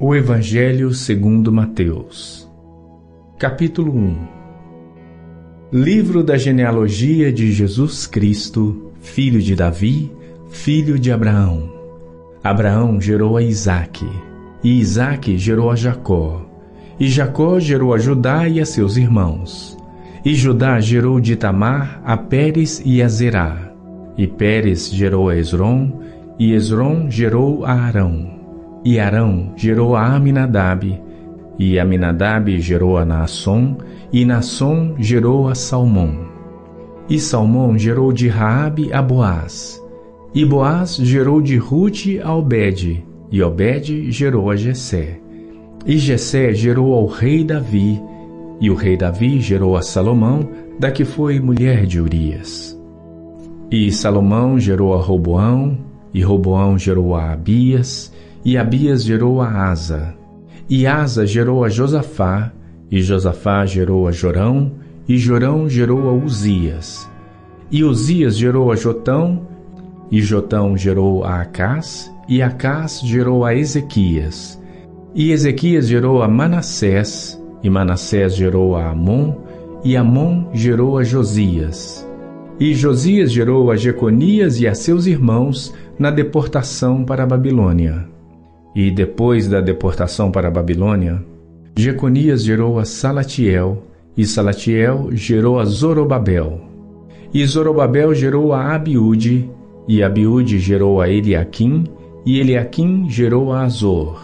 O Evangelho segundo Mateus. Capítulo 1. Livro da genealogia de Jesus Cristo, filho de Davi, filho de Abraão. Abraão gerou a Isaque, e Isaque gerou a Jacó, e Jacó gerou a Judá e a seus irmãos. E Judá gerou de Tamar a Pérez e a Zerá, e Pérez gerou a Esrom, e Esrom gerou a Arão. E Arão gerou a Aminadab, e Aminadab gerou a Naasson, e Naasson gerou a Salmão. E Salmão gerou de Raabe a Boaz, e Boaz gerou de Rute a Obed, e Obed gerou a Jessé. E Jessé gerou ao rei Davi, e o rei Davi gerou a Salomão, da que foi mulher de Urias. E Salomão gerou a Roboão, e Roboão gerou a Abias, e Abias gerou a Asa. E Asa gerou a Josafá, e Josafá gerou a Jorão, e Jorão gerou a Uzias. E Uzias gerou a Jotão, e Jotão gerou a Acás, e Acás gerou a Ezequias. E Ezequias gerou a Manassés, e Manassés gerou a Amon, e Amon gerou a Josias. E Josias gerou a Jeconias e a seus irmãos na deportação para a Babilônia. E depois da deportação para a Babilônia, Jeconias gerou a Salatiel, e Salatiel gerou a Zorobabel. E Zorobabel gerou a Abiúde, e Abiúde gerou a Eliaquim, e Eliaquim gerou a Azor.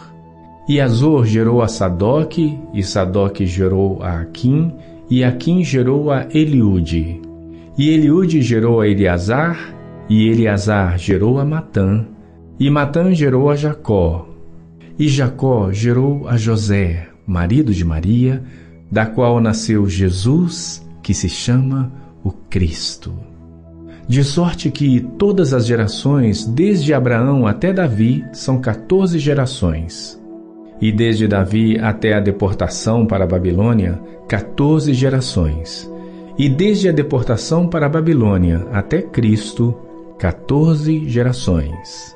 E Azor gerou a Sadoque, e Sadoque gerou a Aquim, e Aquim gerou a Eliúde. E Eliúde gerou a Eleazar, e Eleazar gerou a Matã, e Matã gerou a Jacó. E Jacó gerou a José, marido de Maria, da qual nasceu Jesus, que se chama o Cristo. De sorte que todas as gerações, desde Abraão até Davi, são 14 gerações. E desde Davi até a deportação para a Babilônia, 14 gerações. E desde a deportação para a Babilônia até Cristo, 14 gerações.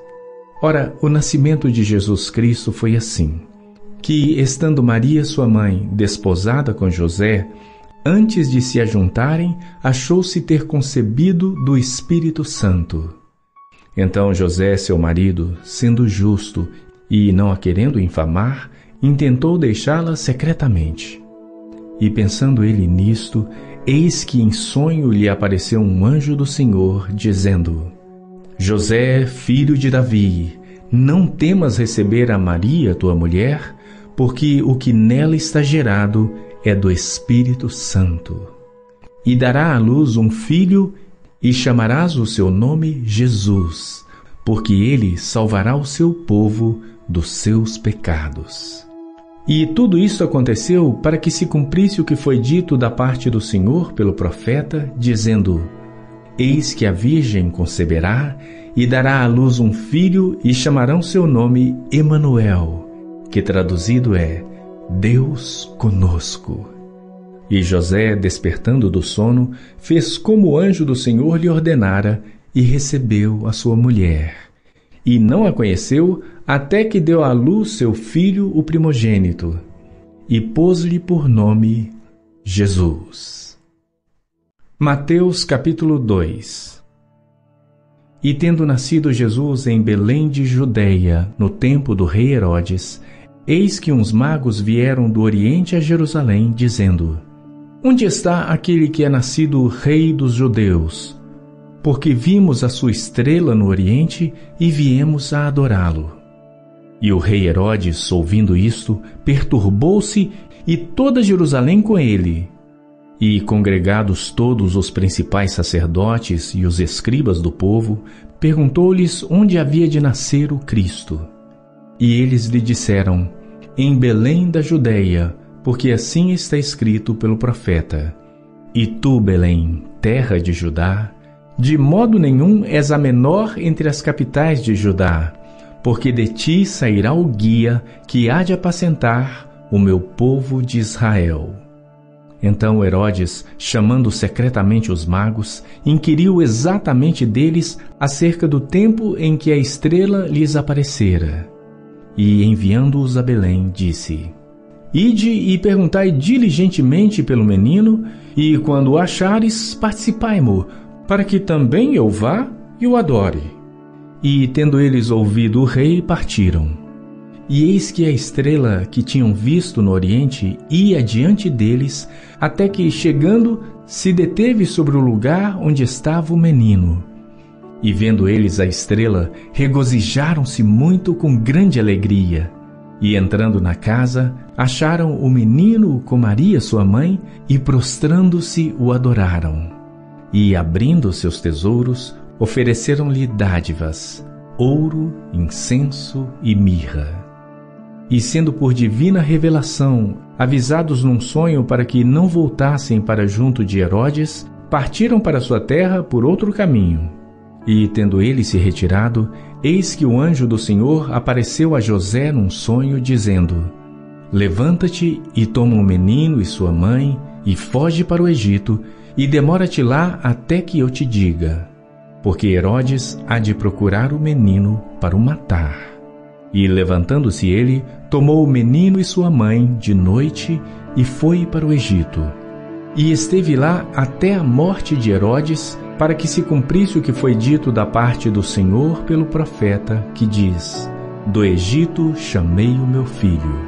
Ora, o nascimento de Jesus Cristo foi assim, que, estando Maria, sua mãe, desposada com José, antes de se ajuntarem, achou-se ter concebido do Espírito Santo. Então José, seu marido, sendo justo e não a querendo infamar, intentou deixá-la secretamente. E pensando ele nisto, eis que em sonho lhe apareceu um anjo do Senhor, dizendo: José, filho de Davi, não temas receber a Maria, tua mulher, porque o que nela está gerado é do Espírito Santo. E dará à luz um filho, e chamarás o seu nome Jesus, porque ele salvará o seu povo dos seus pecados. E tudo isso aconteceu para que se cumprisse o que foi dito da parte do Senhor pelo profeta, dizendo: Eis que a Virgem conceberá e dará à luz um filho, e chamarão seu nome Emanuel, que traduzido é Deus conosco. E José, despertando do sono, fez como o anjo do Senhor lhe ordenara, e recebeu a sua mulher. E não a conheceu até que deu à luz seu filho, o primogênito, e pôs-lhe por nome Jesus. Mateus capítulo 2. E tendo nascido Jesus em Belém de Judeia, no tempo do rei Herodes, eis que uns magos vieram do Oriente a Jerusalém, dizendo: Onde está aquele que é nascido rei dos judeus? Porque vimos a sua estrela no Oriente e viemos a adorá-lo. E o rei Herodes, ouvindo isto, perturbou-se, e toda Jerusalém com ele. E, congregados todos os principais sacerdotes e os escribas do povo, perguntou-lhes onde havia de nascer o Cristo. E eles lhe disseram: Em Belém da Judeia, porque assim está escrito pelo profeta: E tu, Belém, terra de Judá, de modo nenhum és a menor entre as capitais de Judá, porque de ti sairá o guia que há de apacentar o meu povo de Israel. Então Herodes, chamando secretamente os magos, inquiriu exatamente deles acerca do tempo em que a estrela lhes aparecera. E enviando-os a Belém, disse: Ide e perguntai diligentemente pelo menino, e quando o achares, participai-mo, para que também eu vá e o adore. E tendo eles ouvido o rei, partiram. E eis que a estrela que tinham visto no oriente ia diante deles, até que, chegando, se deteve sobre o lugar onde estava o menino. E vendo eles a estrela, regozijaram-se muito com grande alegria. E entrando na casa, acharam o menino com Maria sua mãe, e prostrando-se o adoraram. E abrindo seus tesouros, ofereceram-lhe dádivas, ouro, incenso e mirra. E sendo por divina revelação avisados num sonho para que não voltassem para junto de Herodes, partiram para sua terra por outro caminho. E tendo ele se retirado, eis que o anjo do Senhor apareceu a José num sonho, dizendo: Levanta-te e toma o menino e sua mãe, e foge para o Egito, e demora-te lá até que eu te diga. Porque Herodes há de procurar o menino para o matar. E levantando-se ele, tomou o menino e sua mãe de noite e foi para o Egito. E esteve lá até a morte de Herodes, para que se cumprisse o que foi dito da parte do Senhor pelo profeta, que diz: Do Egito chamei o meu filho.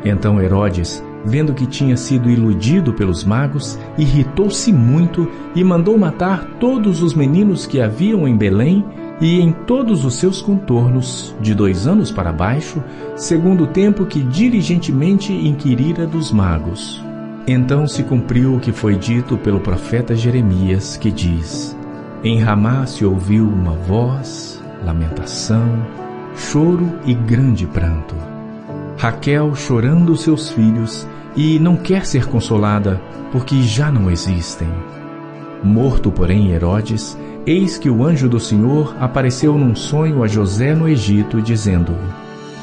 Então Herodes, vendo que tinha sido iludido pelos magos, irritou-se muito e mandou matar todos os meninos que haviam em Belém e em todos os seus contornos, de 2 anos para baixo, segundo o tempo que diligentemente inquirira dos magos. Então se cumpriu o que foi dito pelo profeta Jeremias, que diz: Em Ramá se ouviu uma voz, lamentação, choro e grande pranto. Raquel chorando seus filhos, e não quer ser consolada, porque já não existem. Morto, porém, Herodes, eis que o anjo do Senhor apareceu num sonho a José no Egito, dizendo: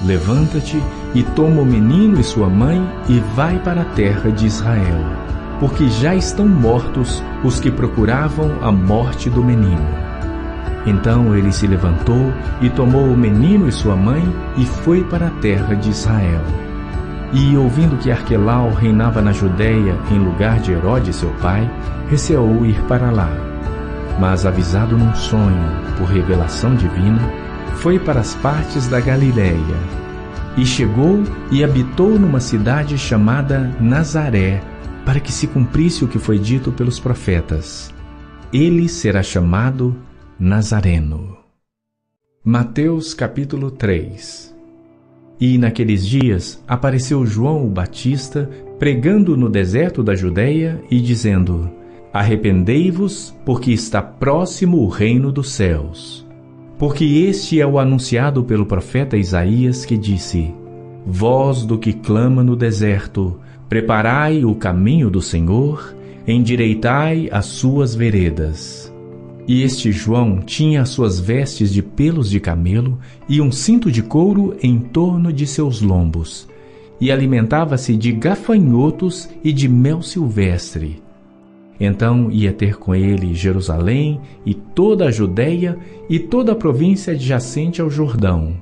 Levanta-te e toma o menino e sua mãe e vai para a terra de Israel, porque já estão mortos os que procuravam a morte do menino. Então ele se levantou e tomou o menino e sua mãe e foi para a terra de Israel. E ouvindo que Arquelau reinava na Judéia em lugar de Herodes seu pai, receou ir para lá. Mas avisado num sonho, por revelação divina, foi para as partes da Galiléia. E chegou e habitou numa cidade chamada Nazaré, para que se cumprisse o que foi dito pelos profetas: Ele será chamado Nazareno. Mateus capítulo 3. E naqueles dias apareceu João o Batista, pregando no deserto da Judéia e dizendo: Arrependei-vos, porque está próximo o reino dos céus. Porque este é o anunciado pelo profeta Isaías, que disse: Voz do que clama no deserto, preparai o caminho do Senhor, endireitai as suas veredas. E este João tinha as suas vestes de pelos de camelo e um cinto de couro em torno de seus lombos, e alimentava-se de gafanhotos e de mel silvestre. Então ia ter com ele Jerusalém e toda a Judéia e toda a província adjacente ao Jordão.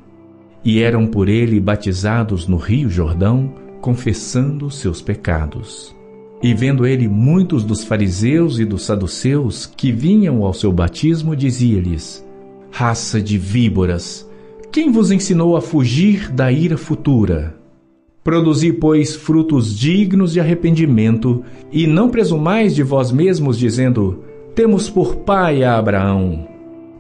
E eram por ele batizados no rio Jordão, confessando seus pecados. E vendo ele muitos dos fariseus e dos saduceus que vinham ao seu batismo, dizia-lhes: Raça de víboras, quem vos ensinou a fugir da ira futura? Produzi, pois, frutos dignos de arrependimento, e não presumais de vós mesmos, dizendo: Temos por pai a Abraão.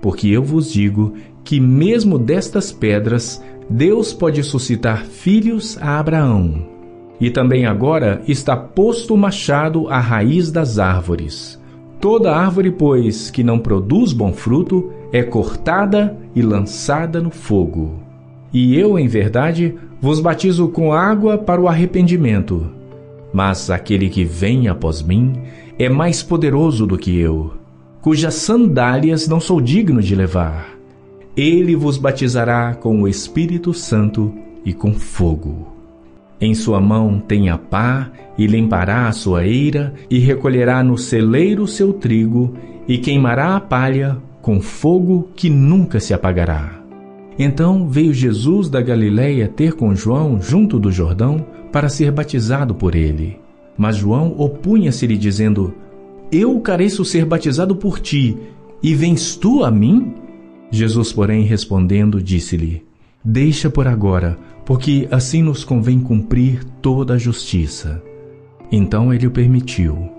Porque eu vos digo que mesmo destas pedras Deus pode suscitar filhos a Abraão. E também agora está posto o machado à raiz das árvores. Toda árvore, pois, que não produz bom fruto, é cortada e lançada no fogo. E eu, em verdade, vos batizo com água para o arrependimento. Mas aquele que vem após mim é mais poderoso do que eu, cujas sandálias não sou digno de levar. Ele vos batizará com o Espírito Santo e com fogo. Em sua mão tem a pá, e limpará a sua eira, e recolherá no celeiro seu trigo, e queimará a palha com fogo que nunca se apagará. Então veio Jesus da Galiléia ter com João junto do Jordão para ser batizado por ele. Mas João opunha-se-lhe dizendo: Eu careço ser batizado por ti, e vens tu a mim? Jesus, porém, respondendo, disse-lhe: Deixa por agora, porque assim nos convém cumprir toda a justiça. Então ele o permitiu.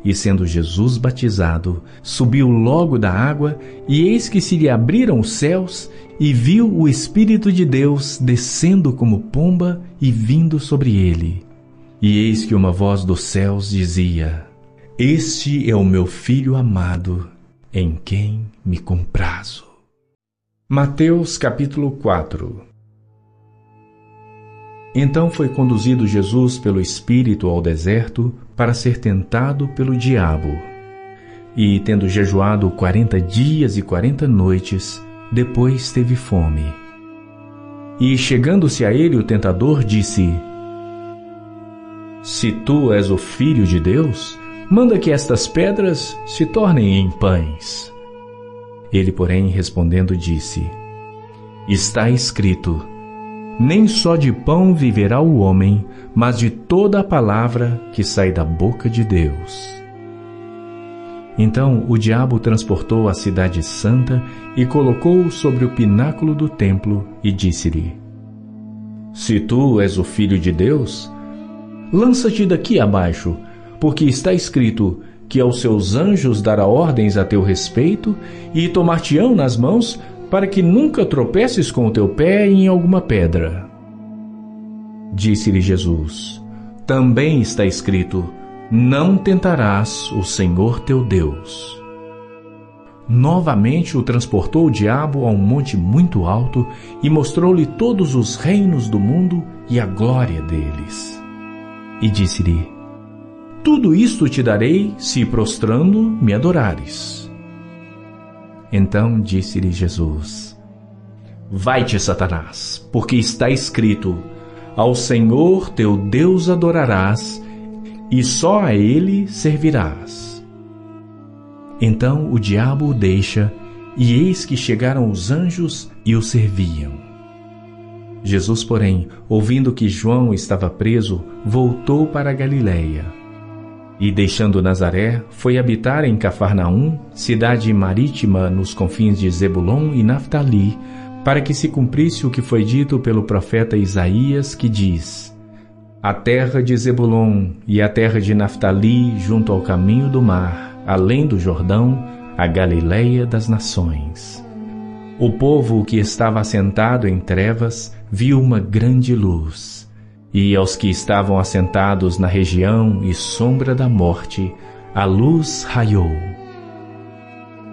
E sendo Jesus batizado, subiu logo da água, e eis que se lhe abriram os céus, e viu o Espírito de Deus descendo como pomba e vindo sobre ele. E eis que uma voz dos céus dizia: Este é o meu Filho amado, em quem me comprazo. Mateus capítulo 4. Então foi conduzido Jesus pelo Espírito ao deserto para ser tentado pelo diabo. E, tendo jejuado 40 dias e 40 noites, depois teve fome. E, chegando-se a ele o tentador, disse: Se tu és o Filho de Deus, manda que estas pedras se tornem em pães. Ele, porém, respondendo, disse: Está escrito: Nem só de pão viverá o homem, mas de toda a palavra que sai da boca de Deus. Então o diabo transportou a cidade santa e colocou-o sobre o pináculo do templo e disse-lhe: Se tu és o Filho de Deus, lança-te daqui abaixo, porque está escrito que aos seus anjos dará ordens a teu respeito e tomar-te-ão nas mãos, para que nunca tropeces com o teu pé em alguma pedra. Disse-lhe Jesus: Também está escrito: Não tentarás o Senhor teu Deus. Novamente o transportou o diabo a um monte muito alto e mostrou-lhe todos os reinos do mundo e a glória deles. E disse-lhe: Tudo isto te darei, se prostrando me adorares. Então disse-lhe Jesus: Vai-te, Satanás, porque está escrito: Ao Senhor teu Deus adorarás, e só a Ele servirás. Então o diabo o deixa, e eis que chegaram os anjos e o serviam. Jesus, porém, ouvindo que João estava preso, voltou para a Galiléia. E, deixando Nazaré, foi habitar em Cafarnaum, cidade marítima nos confins de Zebulon e Naftali, para que se cumprisse o que foi dito pelo profeta Isaías, que diz: A terra de Zebulon e a terra de Naftali, junto ao caminho do mar, além do Jordão, a Galiléia das nações. O povo que estava assentado em trevas viu uma grande luz, e aos que estavam assentados na região e sombra da morte, a luz raiou.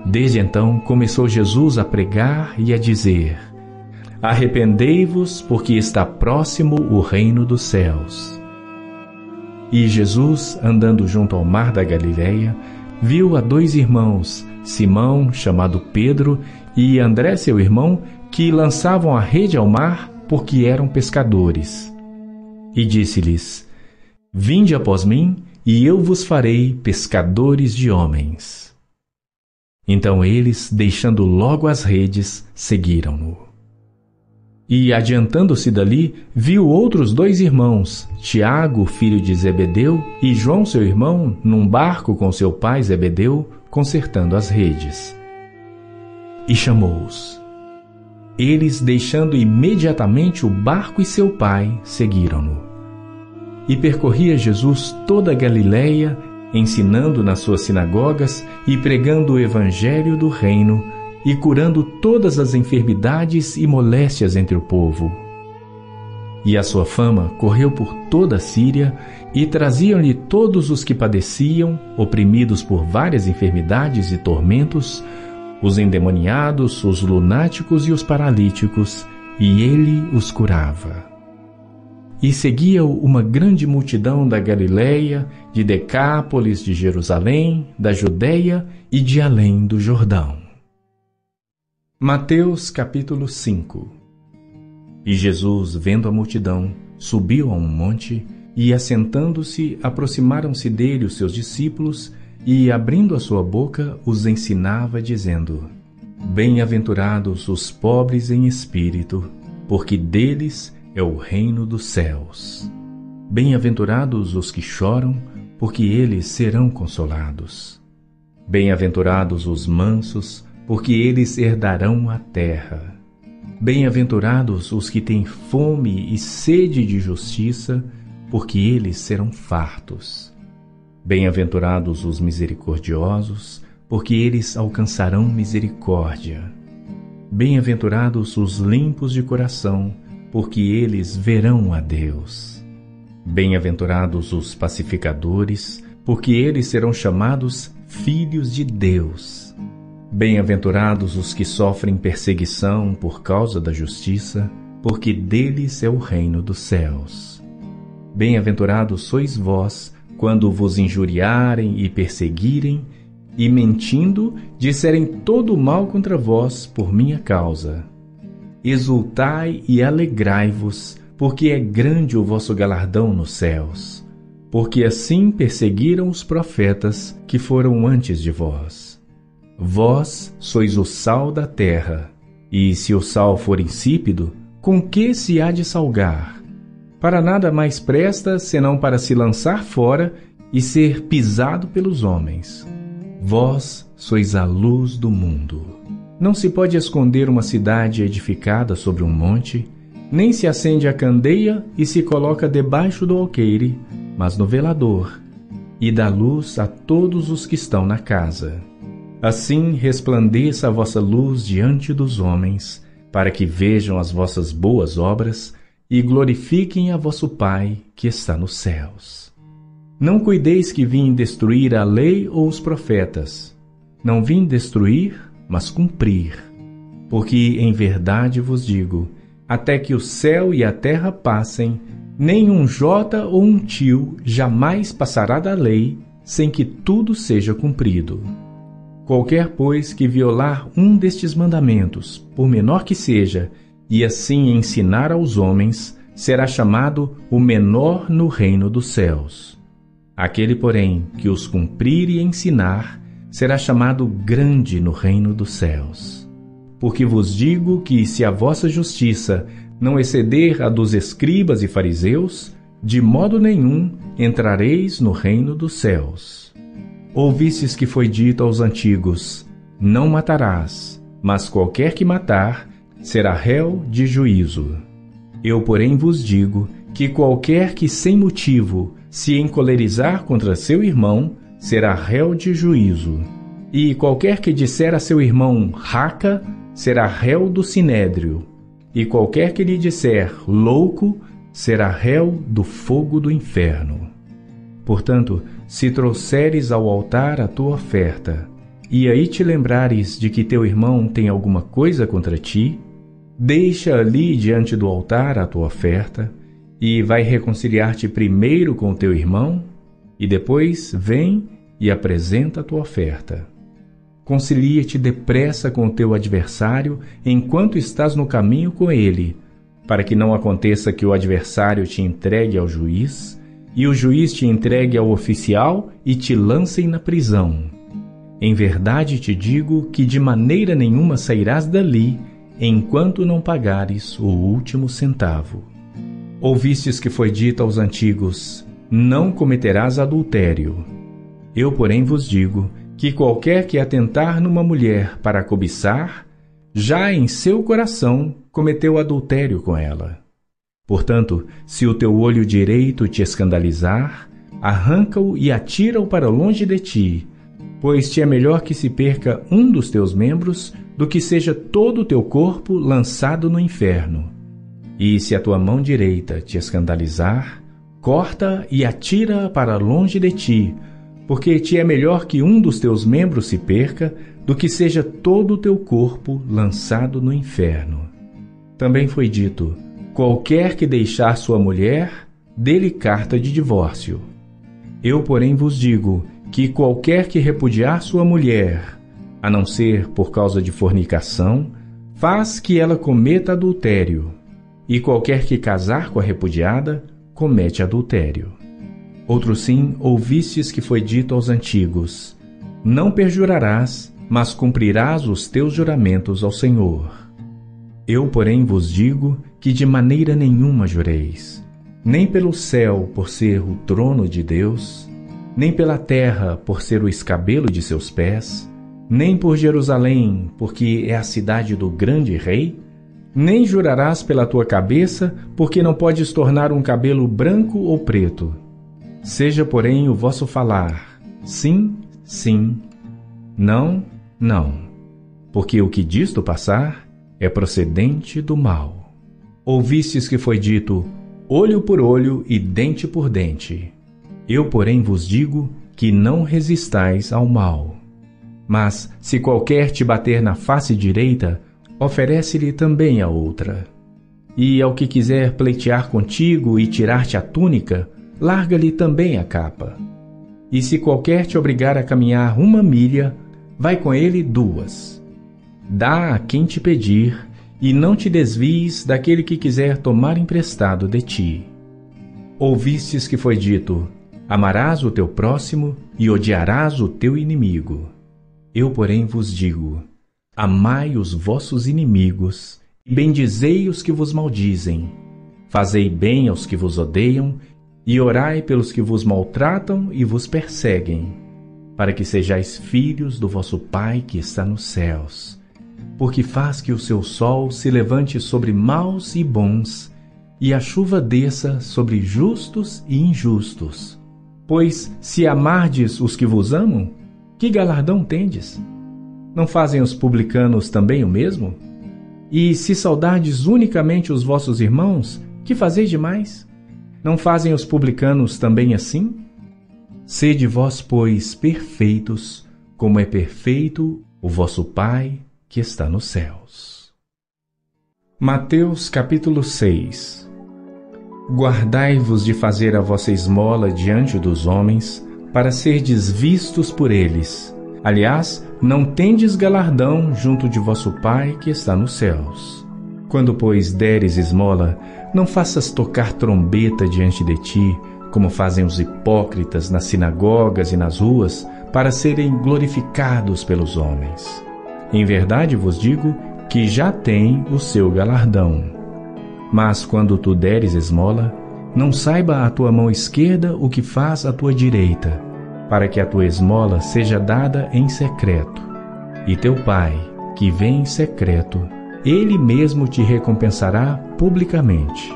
Desde então começou Jesus a pregar e a dizer: Arrependei-vos, porque está próximo o reino dos céus. E Jesus, andando junto ao mar da Galiléia, viu a dois irmãos, Simão, chamado Pedro, e André, seu irmão, que lançavam a rede ao mar, porque eram pescadores. E disse-lhes: Vinde após mim, e eu vos farei pescadores de homens. Então eles, deixando logo as redes, seguiram-no. E, adiantando-se dali, viu outros dois irmãos, Tiago, filho de Zebedeu, e João, seu irmão, num barco com seu pai Zebedeu, consertando as redes. E chamou-os. Eles, deixando imediatamente o barco e seu pai, seguiram-no. E percorria Jesus toda a Galiléia, ensinando nas suas sinagogas e pregando o evangelho do reino, e curando todas as enfermidades e moléstias entre o povo. E a sua fama correu por toda a Síria, e traziam-lhe todos os que padeciam, oprimidos por várias enfermidades e tormentos, os endemoniados, os lunáticos e os paralíticos, e ele os curava. E seguia-o uma grande multidão da Galiléia, de Decápolis, de Jerusalém, da Judéia e de além do Jordão. Mateus capítulo 5. E Jesus, vendo a multidão, subiu a um monte, e assentando-se, aproximaram-se dele os seus discípulos, e, abrindo a sua boca, os ensinava, dizendo: Bem-aventurados os pobres em espírito, porque deles é o reino dos céus. Bem-aventurados os que choram, porque eles serão consolados. Bem-aventurados os mansos, porque eles herdarão a terra. Bem-aventurados os que têm fome e sede de justiça, porque eles serão fartos. Bem-aventurados os misericordiosos, porque eles alcançarão misericórdia. Bem-aventurados os limpos de coração, porque eles verão a Deus. Bem-aventurados os pacificadores, porque eles serão chamados filhos de Deus. Bem-aventurados os que sofrem perseguição por causa da justiça, porque deles é o reino dos céus. Bem-aventurados sois vós, quando vos injuriarem e perseguirem, e mentindo, disserem todo o mal contra vós por minha causa. Exultai e alegrai-vos, porque é grande o vosso galardão nos céus, porque assim perseguiram os profetas que foram antes de vós. Vós sois o sal da terra, e se o sal for insípido, com que se há de salgar? Para nada mais presta, senão para se lançar fora e ser pisado pelos homens. Vós sois a luz do mundo. Não se pode esconder uma cidade edificada sobre um monte, nem se acende a candeia e se coloca debaixo do alqueire, mas no velador, e dá luz a todos os que estão na casa. Assim resplandeça a vossa luz diante dos homens, para que vejam as vossas boas obras e glorifiquem a vosso Pai que está nos céus. Não cuideis que vim destruir a lei ou os profetas. Não vim destruir, mas cumprir. Porque em verdade vos digo, até que o céu e a terra passem, nem um jota ou um tio jamais passará da lei, sem que tudo seja cumprido. Qualquer, pois, que violar um destes mandamentos, por menor que seja, e assim ensinar aos homens, será chamado o menor no reino dos céus. Aquele, porém, que os cumprir e ensinar, será chamado grande no reino dos céus. Porque vos digo que, se a vossa justiça não exceder a dos escribas e fariseus, de modo nenhum entrareis no reino dos céus. Ouvistes que foi dito aos antigos, não matarás, mas qualquer que matar será réu de juízo. Eu, porém, vos digo que qualquer que sem motivo se encolerizar contra seu irmão, será réu de juízo. E qualquer que disser a seu irmão raca, será réu do sinédrio. E qualquer que lhe disser louco, será réu do fogo do inferno. Portanto, se trouxeres ao altar a tua oferta, e aí te lembrares de que teu irmão tem alguma coisa contra ti, deixa ali diante do altar a tua oferta, e vai reconciliar-te primeiro com teu irmão, e depois vem e apresenta a tua oferta. Concilia-te depressa com o teu adversário enquanto estás no caminho com ele, para que não aconteça que o adversário te entregue ao juiz, e o juiz te entregue ao oficial e te lancem na prisão. Em verdade te digo que de maneira nenhuma sairás dali, enquanto não pagares o último centavo. Ouvistes que foi dito aos antigos, não cometerás adultério. Eu, porém, vos digo que qualquer que atentar numa mulher para a cobiçar, já em seu coração cometeu adultério com ela. Portanto, se o teu olho direito te escandalizar, arranca-o e atira-o para longe de ti, pois te é melhor que se perca um dos teus membros do que seja todo o teu corpo lançado no inferno. E se a tua mão direita te escandalizar, corta e atira-a para longe de ti, porque te é melhor que um dos teus membros se perca do que seja todo o teu corpo lançado no inferno. Também foi dito, qualquer que deixar sua mulher, dê-lhe carta de divórcio. Eu, porém, vos digo que qualquer que repudiar sua mulher, a não ser por causa de fornicação, faz que ela cometa adultério. E qualquer que casar com a repudiada, comete adultério. Outro sim, ouvistes que foi dito aos antigos, não perjurarás, mas cumprirás os teus juramentos ao Senhor. Eu, porém, vos digo que de maneira nenhuma jureis, nem pelo céu, por ser o trono de Deus, nem pela terra, por ser o escabelo de seus pés, nem por Jerusalém, porque é a cidade do grande rei, nem jurarás pela tua cabeça, porque não podes tornar um cabelo branco ou preto. Seja, porém, o vosso falar, sim, sim, não, não, porque o que disto passar é procedente do mal. Ouvistes que foi dito, olho por olho e dente por dente. Eu, porém, vos digo que não resistais ao mal. Mas, se qualquer te bater na face direita, oferece-lhe também a outra. E ao que quiser pleitear contigo e tirar-te a túnica, larga-lhe também a capa. E se qualquer te obrigar a caminhar 1 milha, vai com ele 2. Dá a quem te pedir, e não te desvies daquele que quiser tomar emprestado de ti. Ouvistes que foi dito, amarás o teu próximo e odiarás o teu inimigo. Eu, porém, vos digo, amai os vossos inimigos, e bendizei os que vos maldizem. Fazei bem aos que vos odeiam, e orai pelos que vos maltratam e vos perseguem, para que sejais filhos do vosso Pai que está nos céus, porque faz que o seu sol se levante sobre maus e bons, e a chuva desça sobre justos e injustos. Pois, se amardes os que vos amam, que galardão tendes? Não fazem os publicanos também o mesmo? E se saudardes unicamente os vossos irmãos, que fazeis demais? Não fazem os publicanos também assim? Sede vós, pois, perfeitos, como é perfeito o vosso Pai que está nos céus. Mateus capítulo 6. Guardai-vos de fazer a vossa esmola diante dos homens, para serdes vistos por eles. Aliás, não tendes galardão junto de vosso Pai que está nos céus. Quando, pois, deres esmola, não faças tocar trombeta diante de ti, como fazem os hipócritas nas sinagogas e nas ruas, para serem glorificados pelos homens. Em verdade vos digo que já têm o seu galardão. Mas quando tu deres esmola, não saiba a tua mão esquerda o que faz a tua direita, para que a tua esmola seja dada em secreto. E teu Pai, que vê em secreto, Ele mesmo te recompensará publicamente.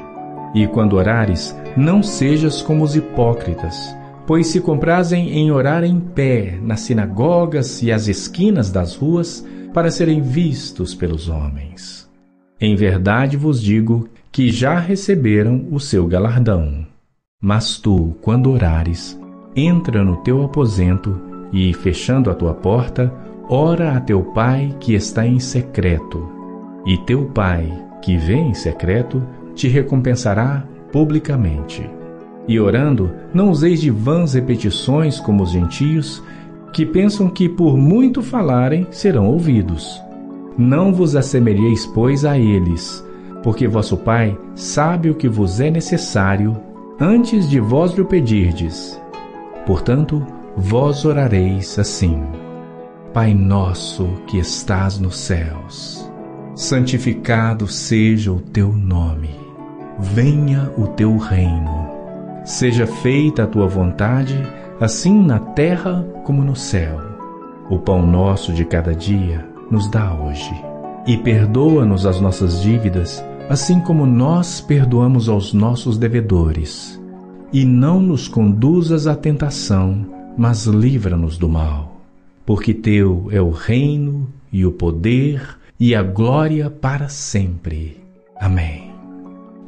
E quando orares, não sejas como os hipócritas, pois se comprazem em orar em pé nas sinagogas e às esquinas das ruas, para serem vistos pelos homens. Em verdade vos digo que já receberam o seu galardão. Mas tu, quando orares, entra no teu aposento e, fechando a tua porta, ora a teu Pai que está em secreto. E teu Pai, que vê em secreto, te recompensará publicamente. E orando, não useis de vãs repetições como os gentios, que pensam que por muito falarem serão ouvidos. Não vos assemelheis, pois, a eles, porque vosso Pai sabe o que vos é necessário antes de vós lhe pedirdes. Portanto, vós orareis assim: Pai nosso que estás nos céus, santificado seja o teu nome. Venha o teu reino. Seja feita a tua vontade, assim na terra como no céu. O pão nosso de cada dia nos dá hoje. E perdoa-nos as nossas dívidas, assim como nós perdoamos aos nossos devedores. E não nos conduzas à tentação, mas livra-nos do mal. Porque teu é o reino, e o poder, e a glória para sempre. Amém.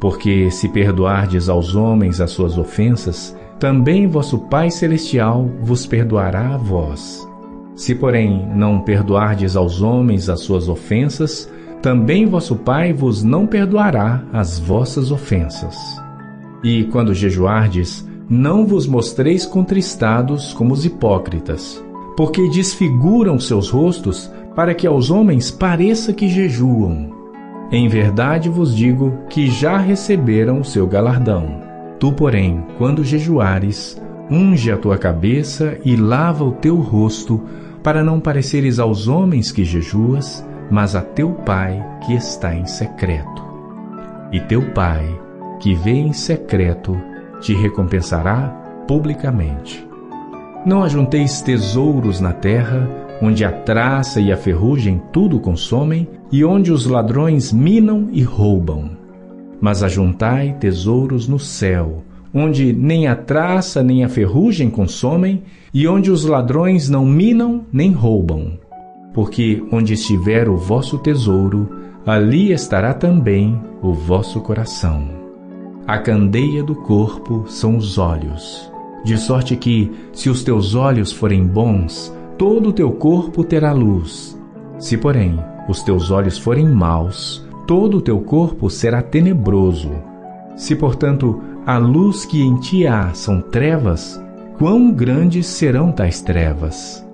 Porque se perdoardes aos homens as suas ofensas, também vosso Pai Celestial vos perdoará a vós. Se, porém, não perdoardes aos homens as suas ofensas, também vosso Pai vos não perdoará as vossas ofensas. E, quando jejuardes, não vos mostreis contristados como os hipócritas, porque desfiguram seus rostos, para que aos homens pareça que jejuam. Em verdade vos digo que já receberam o seu galardão. Tu, porém, quando jejuares, unge a tua cabeça e lava o teu rosto, para não pareceres aos homens que jejuas, mas a teu Pai que está em secreto. E teu Pai, que vê em secreto, te recompensará publicamente. Não ajunteis tesouros na terra, onde a traça e a ferrugem tudo consomem, e onde os ladrões minam e roubam. Mas ajuntai tesouros no céu, onde nem a traça nem a ferrugem consomem, e onde os ladrões não minam nem roubam. Porque onde estiver o vosso tesouro, ali estará também o vosso coração. A candeia do corpo são os olhos, de sorte que, se os teus olhos forem bons, todo o teu corpo terá luz. Se, porém, os teus olhos forem maus, todo o teu corpo será tenebroso. Se, portanto, a luz que em ti há são trevas, quão grandes serão tais trevas?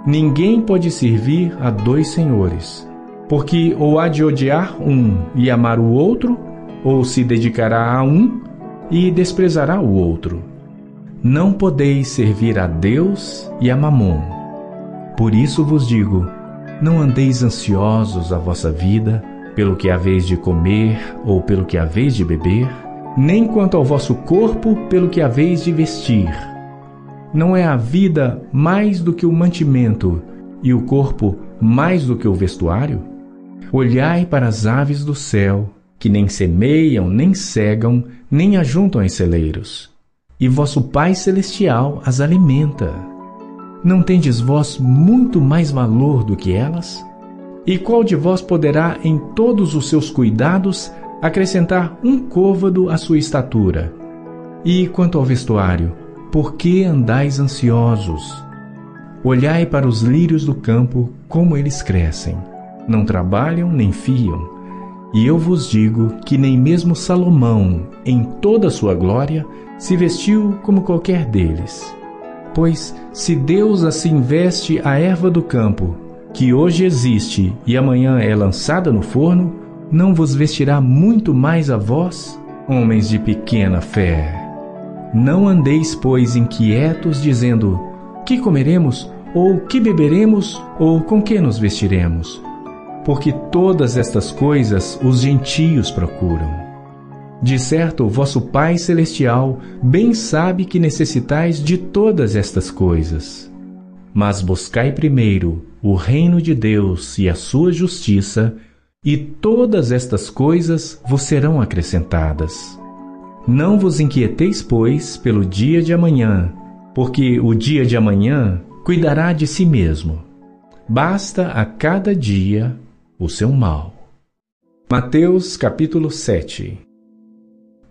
Ninguém pode servir a dois senhores, porque ou há de odiar um e amar o outro, ou se dedicará a um e desprezará o outro. Não podeis servir a Deus e a Mamon. Por isso vos digo, não andeis ansiosos a vossa vida, pelo que haveis de comer ou pelo que haveis de beber, nem quanto ao vosso corpo pelo que haveis de vestir. Não é a vida mais do que o mantimento, e o corpo mais do que o vestuário? Olhai para as aves do céu, que nem semeiam, nem cegam, nem ajuntam em celeiros, e vosso Pai Celestial as alimenta. Não tendes vós muito mais valor do que elas? E qual de vós poderá, em todos os seus cuidados, acrescentar um côvado à sua estatura? E quanto ao vestuário, por que andais ansiosos? Olhai para os lírios do campo, como eles crescem. Não trabalham nem fiam. E eu vos digo que nem mesmo Salomão, em toda a sua glória, se vestiu como qualquer deles. Pois, se Deus assim veste a erva do campo, que hoje existe e amanhã é lançada no forno, não vos vestirá muito mais a vós, homens de pequena fé? Não andeis, pois, inquietos, dizendo: que comeremos, ou que beberemos, ou com que nos vestiremos? Porque todas estas coisas os gentios procuram. De certo, vosso Pai Celestial bem sabe que necessitais de todas estas coisas. Mas buscai primeiro o reino de Deus e a sua justiça, e todas estas coisas vos serão acrescentadas. Não vos inquieteis, pois, pelo dia de amanhã, porque o dia de amanhã cuidará de si mesmo. Basta a cada dia o seu mal. Mateus capítulo 7.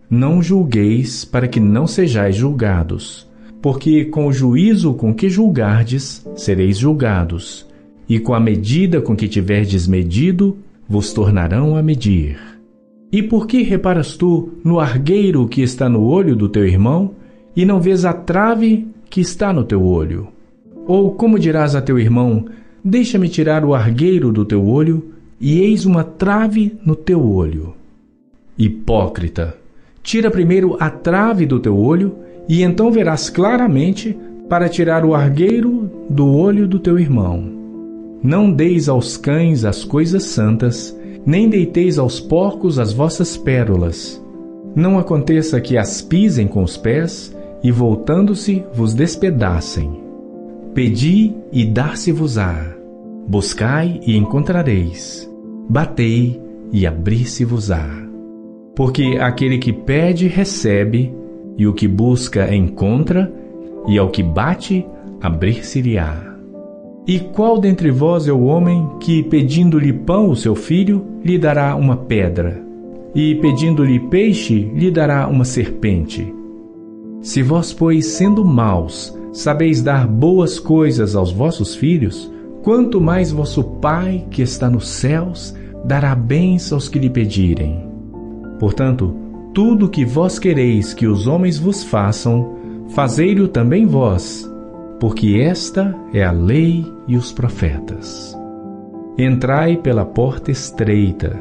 Não julgueis para que não sejais julgados, porque com o juízo com que julgardes, sereis julgados, e com a medida com que tiverdes medido, vos tornarão a medir. E por que reparas tu no argueiro que está no olho do teu irmão, e não vês a trave que está no teu olho? Ou como dirás a teu irmão: deixa-me tirar o argueiro do teu olho, e eis uma trave no teu olho? Hipócrita, tira primeiro a trave do teu olho, e então verás claramente para tirar o argueiro do olho do teu irmão. Não deis aos cães as coisas santas, nem deiteis aos porcos as vossas pérolas. Não aconteça que as pisem com os pés, e voltando-se vos despedacem. Pedi e dar-se-vos-á. Buscai e encontrareis. Batei e abrir-se-vos-á. Porque aquele que pede, recebe, e o que busca, encontra, e ao que bate, abrir-se-lhe-á. E qual dentre vós é o homem que, pedindo-lhe pão o seu filho, lhe dará uma pedra? E, pedindo-lhe peixe, lhe dará uma serpente? Se vós, pois, sendo maus, sabeis dar boas coisas aos vossos filhos, quanto mais vosso Pai, que está nos céus, dará bens aos que lhe pedirem. Portanto, tudo o que vós quereis que os homens vos façam, fazei-o também vós, porque esta é a lei e os profetas. Entrai pela porta estreita,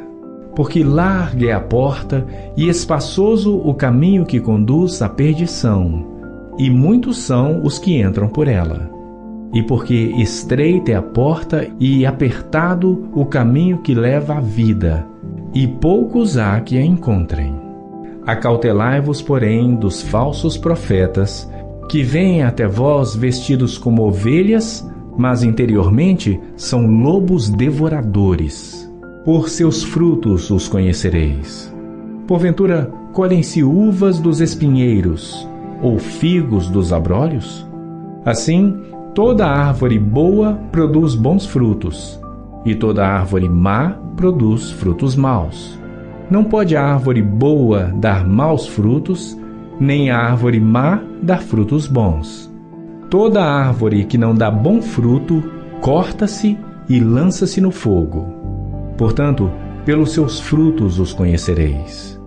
porque larga é a porta e espaçoso o caminho que conduz à perdição, e muitos são os que entram por ela. e porque estreita é a porta e apertado o caminho que leva à vida, e poucos há que a encontrem. Acautelai-vos, porém, dos falsos profetas, que vêm até vós vestidos como ovelhas, mas interiormente são lobos devoradores. Por seus frutos os conhecereis. Porventura, colhem-se uvas dos espinheiros, ou figos dos abrolhos? Assim, toda árvore boa produz bons frutos, e toda árvore má produz frutos maus. Não pode a árvore boa dar maus frutos, nem a árvore má dar frutos bons. Toda árvore que não dá bom fruto, corta-se e lança-se no fogo. Portanto, pelos seus frutos os conhecereis.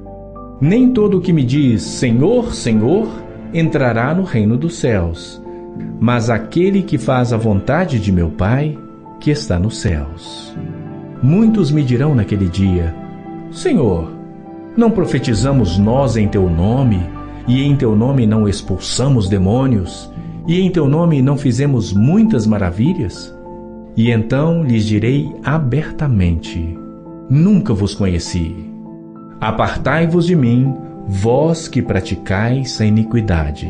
Nem todo o que me diz Senhor, Senhor, entrará no reino dos céus, mas aquele que faz a vontade de meu Pai, que está nos céus. Muitos me dirão naquele dia: Senhor, não profetizamos nós em teu nome, e em teu nome não expulsamos demônios, e em teu nome não fizemos muitas maravilhas? E então lhes direi abertamente: nunca vos conheci. Apartai-vos de mim, vós que praticais a iniquidade.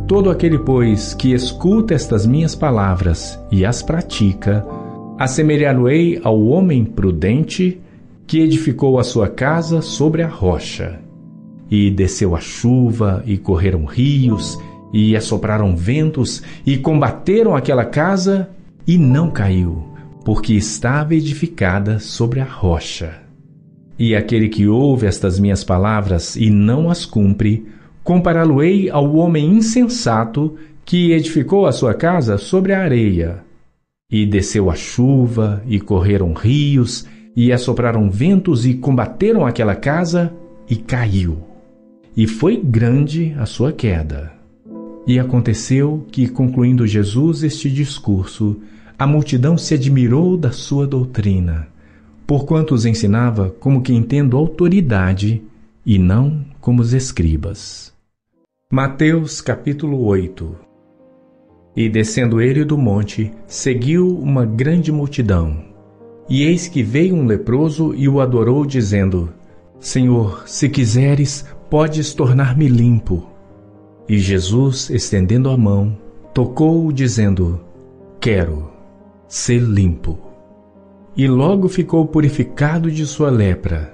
Todo aquele, pois, que escuta estas minhas palavras e as pratica, assemelhá-lo-ei ao homem prudente que edificou a sua casa sobre a rocha. E desceu a chuva, e correram rios, e assopraram ventos, e combateram aquela casa, e não caiu, porque estava edificada sobre a rocha. E aquele que ouve estas minhas palavras e não as cumpre, compará-lo-ei ao homem insensato que edificou a sua casa sobre a areia. E desceu a chuva, e correram rios, e assopraram ventos, e combateram aquela casa, e caiu. E foi grande a sua queda. E aconteceu que, concluindo Jesus este discurso, a multidão se admirou da sua doutrina, porquanto os ensinava como quem tendo autoridade, e não como os escribas. Mateus capítulo 8. E descendo ele do monte, seguiu uma grande multidão. E eis que veio um leproso e o adorou, dizendo: Senhor, se quiseres, podes tornar-me limpo. E Jesus, estendendo a mão, tocou-o, dizendo: Quero, ser limpo. E logo ficou purificado de sua lepra.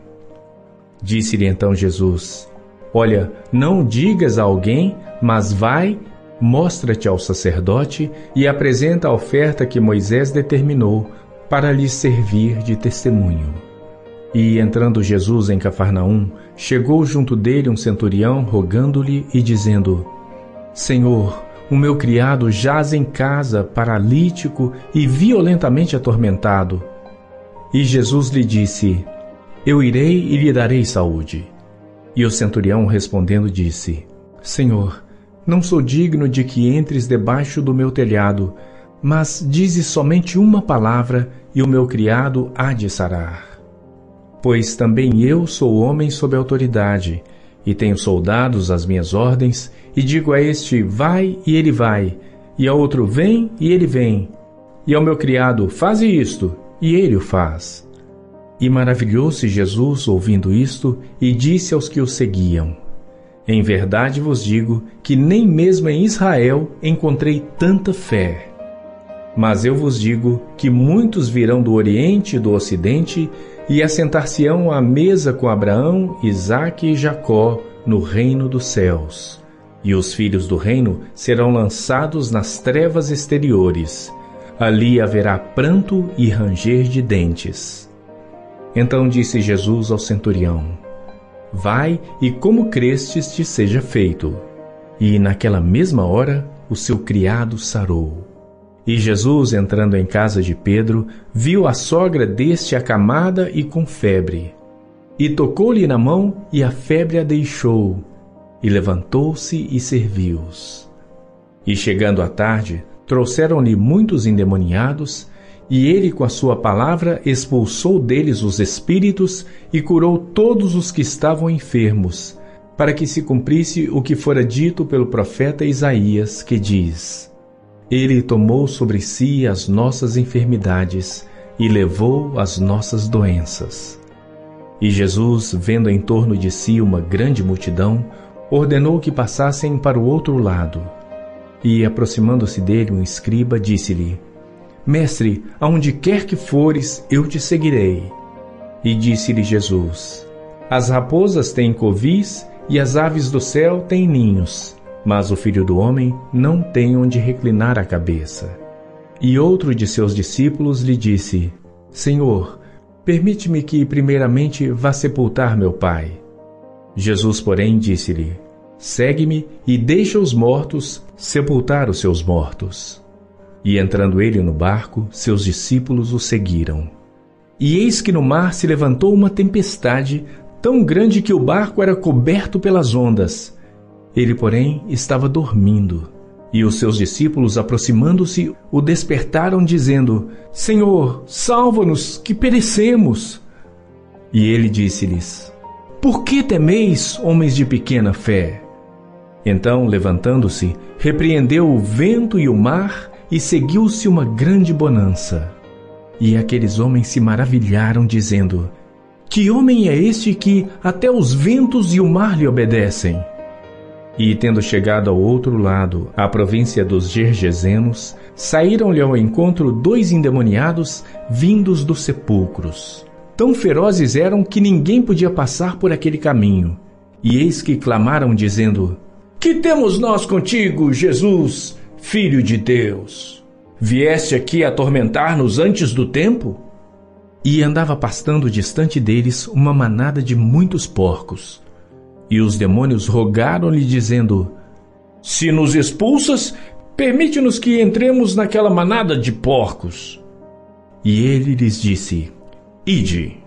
Disse-lhe então Jesus: Olha, não digas a alguém, mas vai, mostra-te ao sacerdote e apresenta a oferta que Moisés determinou para lhe servir de testemunho. E entrando Jesus em Cafarnaum, chegou junto dele um centurião, rogando-lhe e dizendo: Senhor, o meu criado jaz em casa, paralítico e violentamente atormentado. E Jesus lhe disse: Eu irei e lhe darei saúde. E o centurião respondendo disse: Senhor, não sou digno de que entres debaixo do meu telhado, mas dize somente uma palavra e o meu criado há de sarar. Pois também eu sou homem sob autoridade, e tenho soldados às minhas ordens, e digo a este: vai, e ele vai, e ao outro: vem, e ele vem, e ao meu criado: faze isto, e ele o faz. E maravilhou-se Jesus ouvindo isto, e disse aos que o seguiam: Em verdade vos digo que nem mesmo em Israel encontrei tanta fé. Mas eu vos digo que muitos virão do Oriente e do Ocidente e assentar-se-ão à mesa com Abraão, Isaque e Jacó no reino dos céus. E os filhos do reino serão lançados nas trevas exteriores. Ali haverá pranto e ranger de dentes. Então disse Jesus ao centurião: Vai, e como crestes te seja feito. E naquela mesma hora o seu criado sarou. E Jesus, entrando em casa de Pedro, viu a sogra deste acamada e com febre. E tocou-lhe na mão, e a febre a deixou. E levantou-se e serviu-os. E chegando à tarde, trouxeram-lhe muitos endemoniados, e ele com a sua palavra expulsou deles os espíritos e curou todos os que estavam enfermos, para que se cumprisse o que fora dito pelo profeta Isaías, que diz: Ele tomou sobre si as nossas enfermidades e levou as nossas doenças. E Jesus, vendo em torno de si uma grande multidão, ordenou que passassem para o outro lado. E, aproximando-se dele um escriba, disse-lhe: Mestre, aonde quer que fores, eu te seguirei. E disse-lhe Jesus: As raposas têm covis e as aves do céu têm ninhos, mas o Filho do Homem não tem onde reclinar a cabeça. E outro de seus discípulos lhe disse: Senhor, permite-me que primeiramente vá sepultar meu pai. Jesus, porém, disse-lhe: Segue-me e deixa os mortos sepultar os seus mortos. E entrando ele no barco, seus discípulos o seguiram. E eis que no mar se levantou uma tempestade tão grande que o barco era coberto pelas ondas. Ele, porém, estava dormindo. E os seus discípulos, aproximando-se, o despertaram, dizendo: Senhor, salva-nos, que perecemos. E ele disse-lhes: Por que temeis, homens de pequena fé? Então, levantando-se, repreendeu o vento e o mar, e seguiu-se uma grande bonança. E aqueles homens se maravilharam, dizendo: Que homem é este que até os ventos e o mar lhe obedecem? E, tendo chegado ao outro lado, à província dos Gergesenos, saíram-lhe ao encontro 2 endemoniados vindos dos sepulcros. Tão ferozes eram que ninguém podia passar por aquele caminho. E eis que clamaram, dizendo: Que temos nós contigo, Jesus, Filho de Deus? Vieste aqui atormentar-nos antes do tempo? E andava pastando distante deles uma manada de muitos porcos. E os demônios rogaram-lhe, dizendo: Se nos expulsas, permite-nos que entremos naquela manada de porcos. E ele lhes disse: Ide.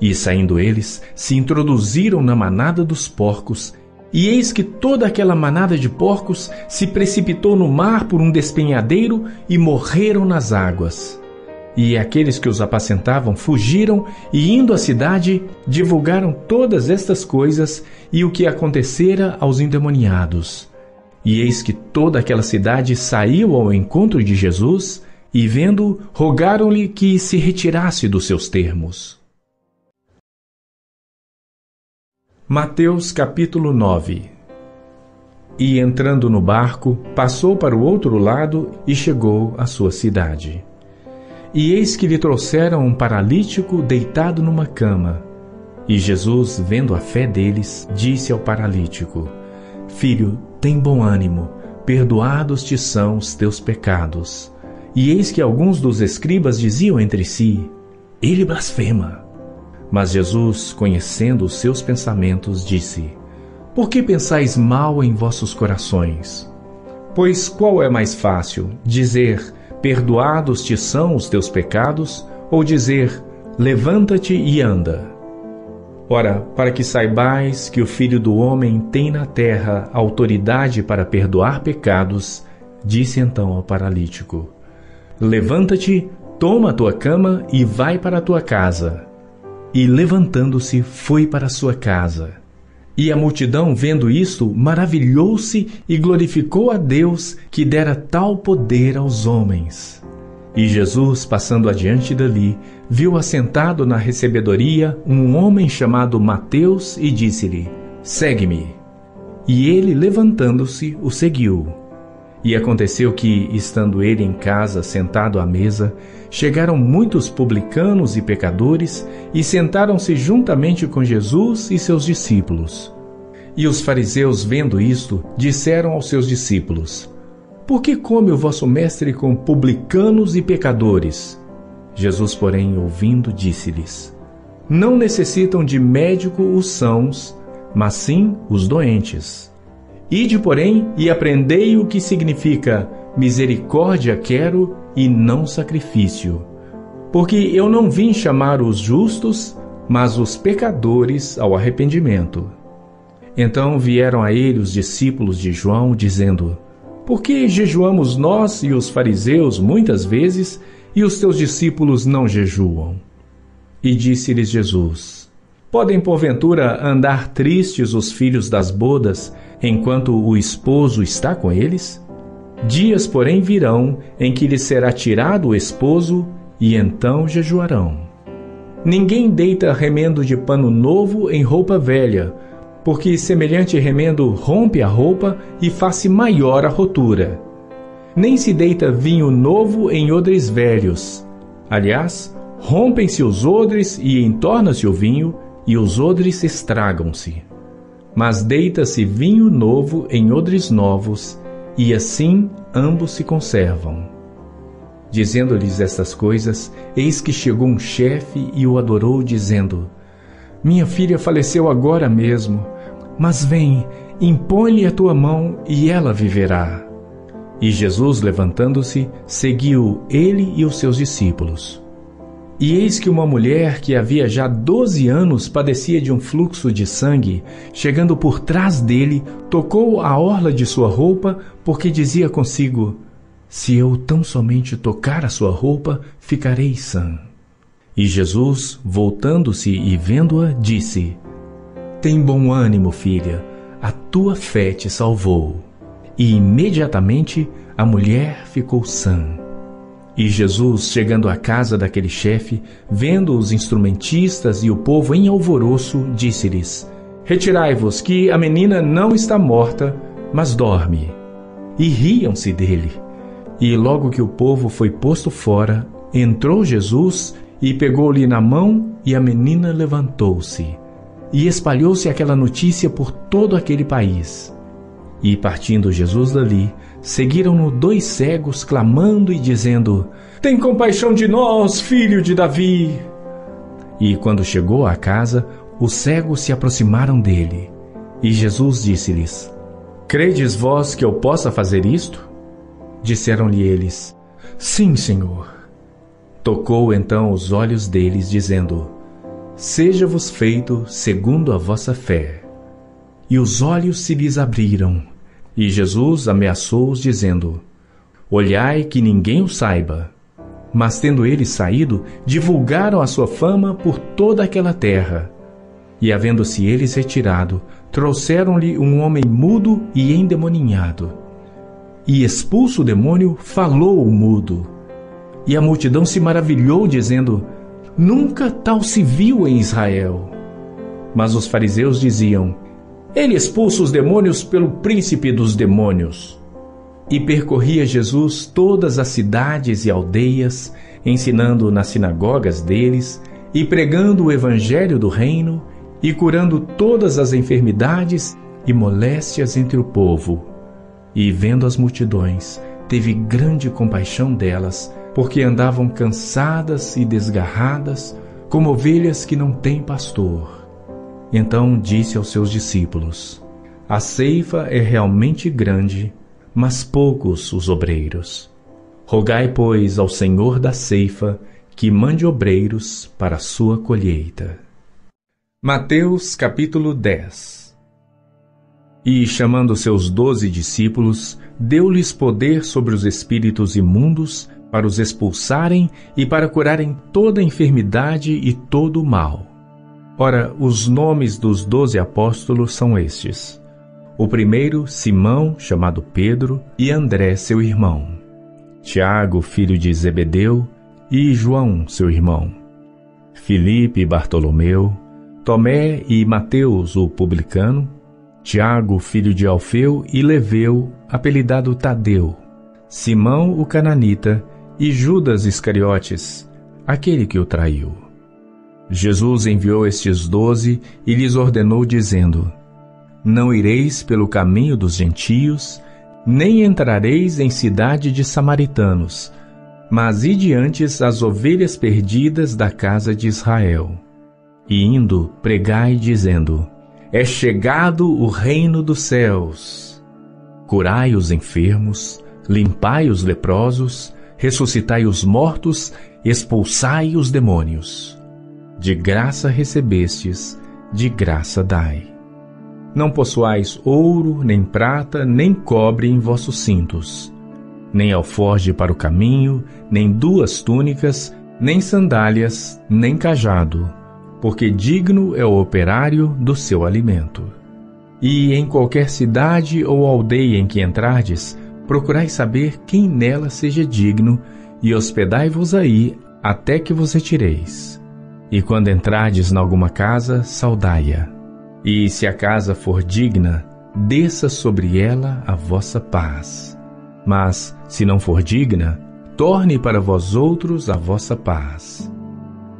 E saindo eles, se introduziram na manada dos porcos, e eis que toda aquela manada de porcos se precipitou no mar por um despenhadeiro e morreram nas águas. E aqueles que os apacentavam fugiram e, indo à cidade, divulgaram todas estas coisas e o que acontecera aos endemoniados. E eis que toda aquela cidade saiu ao encontro de Jesus e, vendo-o, rogaram-lhe que se retirasse dos seus termos. Mateus capítulo 9. E entrando no barco, passou para o outro lado e chegou à sua cidade. E eis que lhe trouxeram um paralítico deitado numa cama. E Jesus, vendo a fé deles, disse ao paralítico: Filho, tem bom ânimo, perdoados te são os teus pecados. E eis que alguns dos escribas diziam entre si: Ele blasfema. Mas Jesus, conhecendo os seus pensamentos, disse: Por que pensais mal em vossos corações? Pois qual é mais fácil, dizer: Perdoados te são os teus pecados, ou dizer: Levanta-te e anda? Ora, para que saibais que o Filho do Homem tem na terra autoridade para perdoar pecados, disse então ao paralítico: Levanta-te, toma a tua cama e vai para a tua casa. E levantando-se, foi para a sua casa. E a multidão, vendo isto, maravilhou-se e glorificou a Deus, que dera tal poder aos homens. E Jesus, passando adiante dali, viu assentado na recebedoria um homem chamado Mateus e disse-lhe: Segue-me. E ele, levantando-se, o seguiu. E aconteceu que, estando ele em casa, sentado à mesa, chegaram muitos publicanos e pecadores e sentaram-se juntamente com Jesus e seus discípulos. E os fariseus, vendo isto, disseram aos seus discípulos: Por que come o vosso mestre com publicanos e pecadores? Jesus, porém, ouvindo, disse-lhes: Não necessitam de médico os sãos, mas sim os doentes. Ide, porém, e aprendei o que significa misericórdia quero e não sacrifício. Porque eu não vim chamar os justos, mas os pecadores ao arrependimento. Então vieram a ele os discípulos de João, dizendo: Por que jejuamos nós e os fariseus muitas vezes, e os teus discípulos não jejuam? E disse-lhes Jesus: Podem porventura andar tristes os filhos das bodas, enquanto o esposo está com eles? Dias, porém, virão em que lhes será tirado o esposo, e então jejuarão. Ninguém deita remendo de pano novo em roupa velha, porque semelhante remendo rompe a roupa e faz-se maior a rotura. Nem se deita vinho novo em odres velhos. Aliás, rompem-se os odres e entorna-se o vinho, e os odres estragam-se. Mas deita-se vinho novo em odres novos, e assim ambos se conservam. Dizendo-lhes estas coisas, eis que chegou um chefe e o adorou, dizendo: Minha filha faleceu agora mesmo, mas vem, impõe-lhe a tua mão e ela viverá. E Jesus, levantando-se, seguiu ele e os seus discípulos. E eis que uma mulher que havia já 12 anos padecia de um fluxo de sangue, chegando por trás dele, tocou a orla de sua roupa, porque dizia consigo: Se eu tão somente tocar a sua roupa, ficarei sã. E Jesus, voltando-se e vendo-a, disse: Tem bom ânimo, filha, a tua fé te salvou. E imediatamente a mulher ficou sã. E Jesus, chegando à casa daquele chefe, vendo os instrumentistas e o povo em alvoroço, disse-lhes: Retirai-vos, que a menina não está morta, mas dorme. E riam-se dele. E logo que o povo foi posto fora, entrou Jesus e pegou-lhe na mão, e a menina levantou-se. E espalhou-se aquela notícia por todo aquele país. E partindo Jesus dali, seguiram-no 2 cegos, clamando e dizendo: Tem compaixão de nós, filho de Davi. E quando chegou à casa, os cegos se aproximaram dele. E Jesus disse-lhes: Credes vós que eu possa fazer isto? Disseram-lhe eles: Sim, Senhor. Tocou então os olhos deles, dizendo: Seja-vos feito segundo a vossa fé. E os olhos se lhes abriram. E Jesus ameaçou-os, dizendo: Olhai que ninguém o saiba. Mas tendo eles saído, divulgaram a sua fama por toda aquela terra. E havendo-se eles retirado, trouxeram-lhe um homem mudo e endemoninhado. E expulso o demônio, falou o mudo. E a multidão se maravilhou, dizendo: Nunca tal se viu em Israel. Mas os fariseus diziam: Ele expulsa os demônios pelo príncipe dos demônios. E percorria Jesus todas as cidades e aldeias, ensinando nas sinagogas deles, e pregando o evangelho do reino, e curando todas as enfermidades e moléstias entre o povo. E vendo as multidões, teve grande compaixão delas, porque andavam cansadas e desgarradas, como ovelhas que não têm pastor. Então disse aos seus discípulos: A ceifa é realmente grande, mas poucos os obreiros. Rogai, pois, ao Senhor da ceifa que mande obreiros para a sua colheita. Mateus capítulo 10. E, chamando seus 12 discípulos, deu-lhes poder sobre os espíritos imundos, para os expulsarem e para curarem toda enfermidade e todo o mal. Ora, os nomes dos 12 apóstolos são estes: o primeiro, Simão, chamado Pedro, e André, seu irmão; Tiago, filho de Zebedeu, e João, seu irmão; Filipe e Bartolomeu; Tomé e Mateus, o publicano; Tiago, filho de Alfeu, e Leveu, apelidado Tadeu; Simão, o cananita, e Judas Iscariotes, aquele que o traiu. Jesus enviou estes 12 e lhes ordenou, dizendo: Não ireis pelo caminho dos gentios, nem entrareis em cidade de samaritanos, mas ide antes as ovelhas perdidas da casa de Israel. E indo, pregai, dizendo: É chegado o reino dos céus. Curai os enfermos, limpai os leprosos, ressuscitai os mortos, expulsai os demônios. De graça recebestes, de graça dai. Não possuais ouro, nem prata, nem cobre em vossos cintos, nem alforje para o caminho, nem 2 túnicas, nem sandálias, nem cajado, porque digno é o operário do seu alimento. E em qualquer cidade ou aldeia em que entrardes, procurai saber quem nela seja digno, e hospedai-vos aí até que vos retireis. E quando entrardes nalguma casa, saudai-a. E se a casa for digna, desça sobre ela a vossa paz. Mas, se não for digna, torne para vós outros a vossa paz.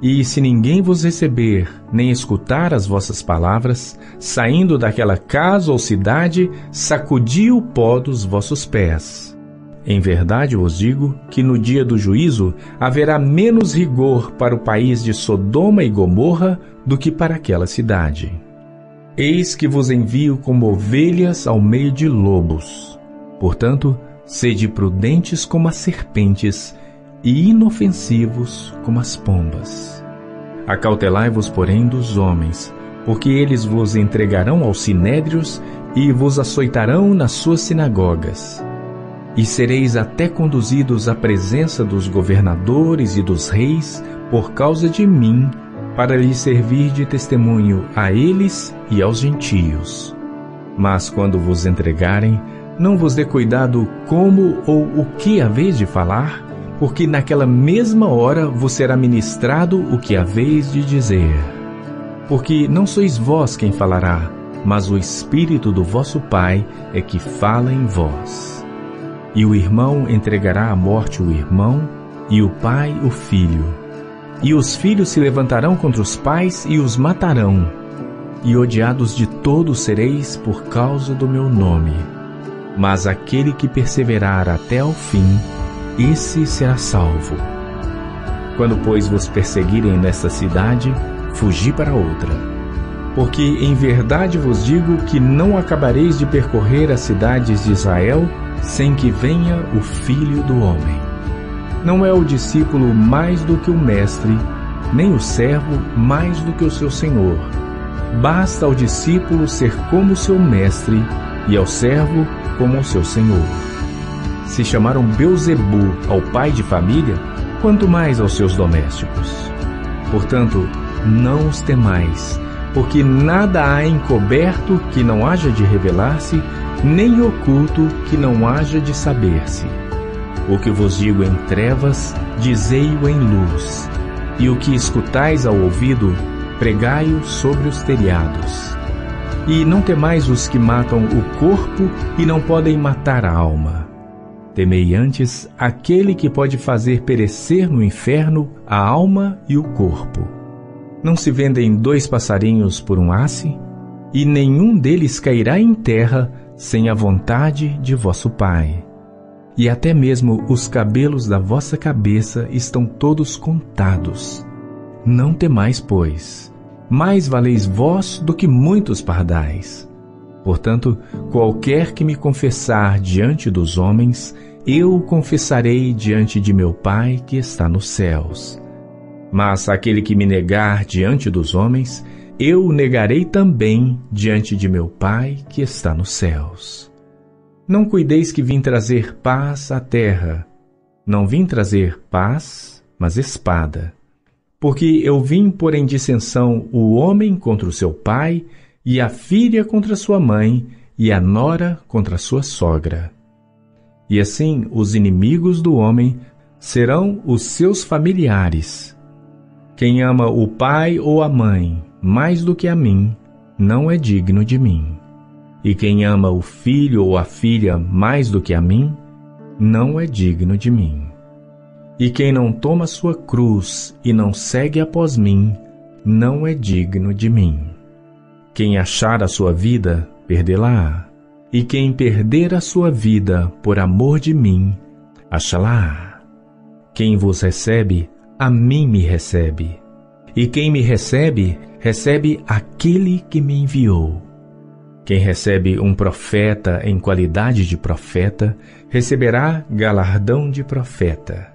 E se ninguém vos receber, nem escutar as vossas palavras, saindo daquela casa ou cidade, sacudi o pó dos vossos pés. Em verdade vos digo que no dia do juízo haverá menos rigor para o país de Sodoma e Gomorra do que para aquela cidade. Eis que vos envio como ovelhas ao meio de lobos. Portanto, sede prudentes como as serpentes e inofensivos como as pombas. Acautelai-vos, porém, dos homens, porque eles vos entregarão aos sinédrios e vos açoitarão nas suas sinagogas. E sereis até conduzidos à presença dos governadores e dos reis por causa de mim, para lhes servir de testemunho a eles e aos gentios. Mas quando vos entregarem, não vos dê cuidado como ou o que haveis de falar, porque naquela mesma hora vos será ministrado o que haveis de dizer. Porque não sois vós quem falará, mas o Espírito do vosso Pai é que fala em vós. E o irmão entregará à morte o irmão, e o pai o filho. E os filhos se levantarão contra os pais e os matarão. E odiados de todos sereis por causa do meu nome. Mas aquele que perseverar até ao fim, esse será salvo. Quando, pois, vos perseguirem nesta cidade, fugi para outra. Porque em verdade vos digo que não acabareis de percorrer as cidades de Israel sem que venha o Filho do Homem. Não é o discípulo mais do que o mestre, nem o servo mais do que o seu senhor. Basta ao discípulo ser como o seu mestre e ao servo como ao seu senhor. Se chamaram Belzebu ao pai de família, quanto mais aos seus domésticos. Portanto, não os temais, porque nada há encoberto que não haja de revelar-se, nem oculto que não haja de saber-se. O que vos digo em trevas, dizei-o em luz, e o que escutais ao ouvido, pregai-o sobre os telhados. E não temais os que matam o corpo e não podem matar a alma. Temei antes aquele que pode fazer perecer no inferno a alma e o corpo. Não se vendem 2 passarinhos por um asse? E nenhum deles cairá em terra sem a vontade de vosso Pai. E até mesmo os cabelos da vossa cabeça estão todos contados. Não temais, pois, mais valeis vós do que muitos pardais. Portanto, qualquer que me confessar diante dos homens, eu o confessarei diante de meu Pai que está nos céus. Mas aquele que me negar diante dos homens, eu o negarei também diante de meu Pai que está nos céus. Não cuideis que vim trazer paz à terra. Não vim trazer paz, mas espada. Porque eu vim pôr em dissensão o homem contra o seu pai, e a filha contra sua mãe, e a nora contra sua sogra. E assim os inimigos do homem serão os seus familiares. Quem ama o pai ou a mãe mais do que a mim, não é digno de mim. E quem ama o filho ou a filha mais do que a mim, não é digno de mim. E quem não toma sua cruz e não segue após mim, não é digno de mim. Quem achar a sua vida, perdê-la-á. E quem perder a sua vida por amor de mim, achá-la-á. Quem vos recebe, a mim me recebe. E quem me recebe, recebe aquele que me enviou. Quem recebe um profeta em qualidade de profeta, receberá galardão de profeta.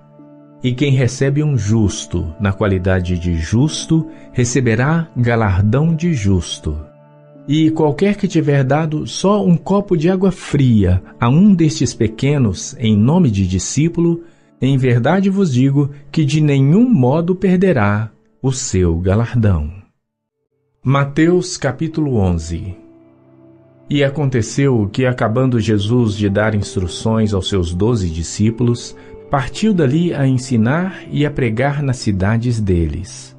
E quem recebe um justo na qualidade de justo, receberá galardão de justo. E qualquer que tiver dado só um copo de água fria a um destes pequenos em nome de discípulo, em verdade vos digo que de nenhum modo perderá o seu galardão. Mateus capítulo 11. E aconteceu que, acabando Jesus de dar instruções aos seus 12 discípulos, partiu dali a ensinar e a pregar nas cidades deles.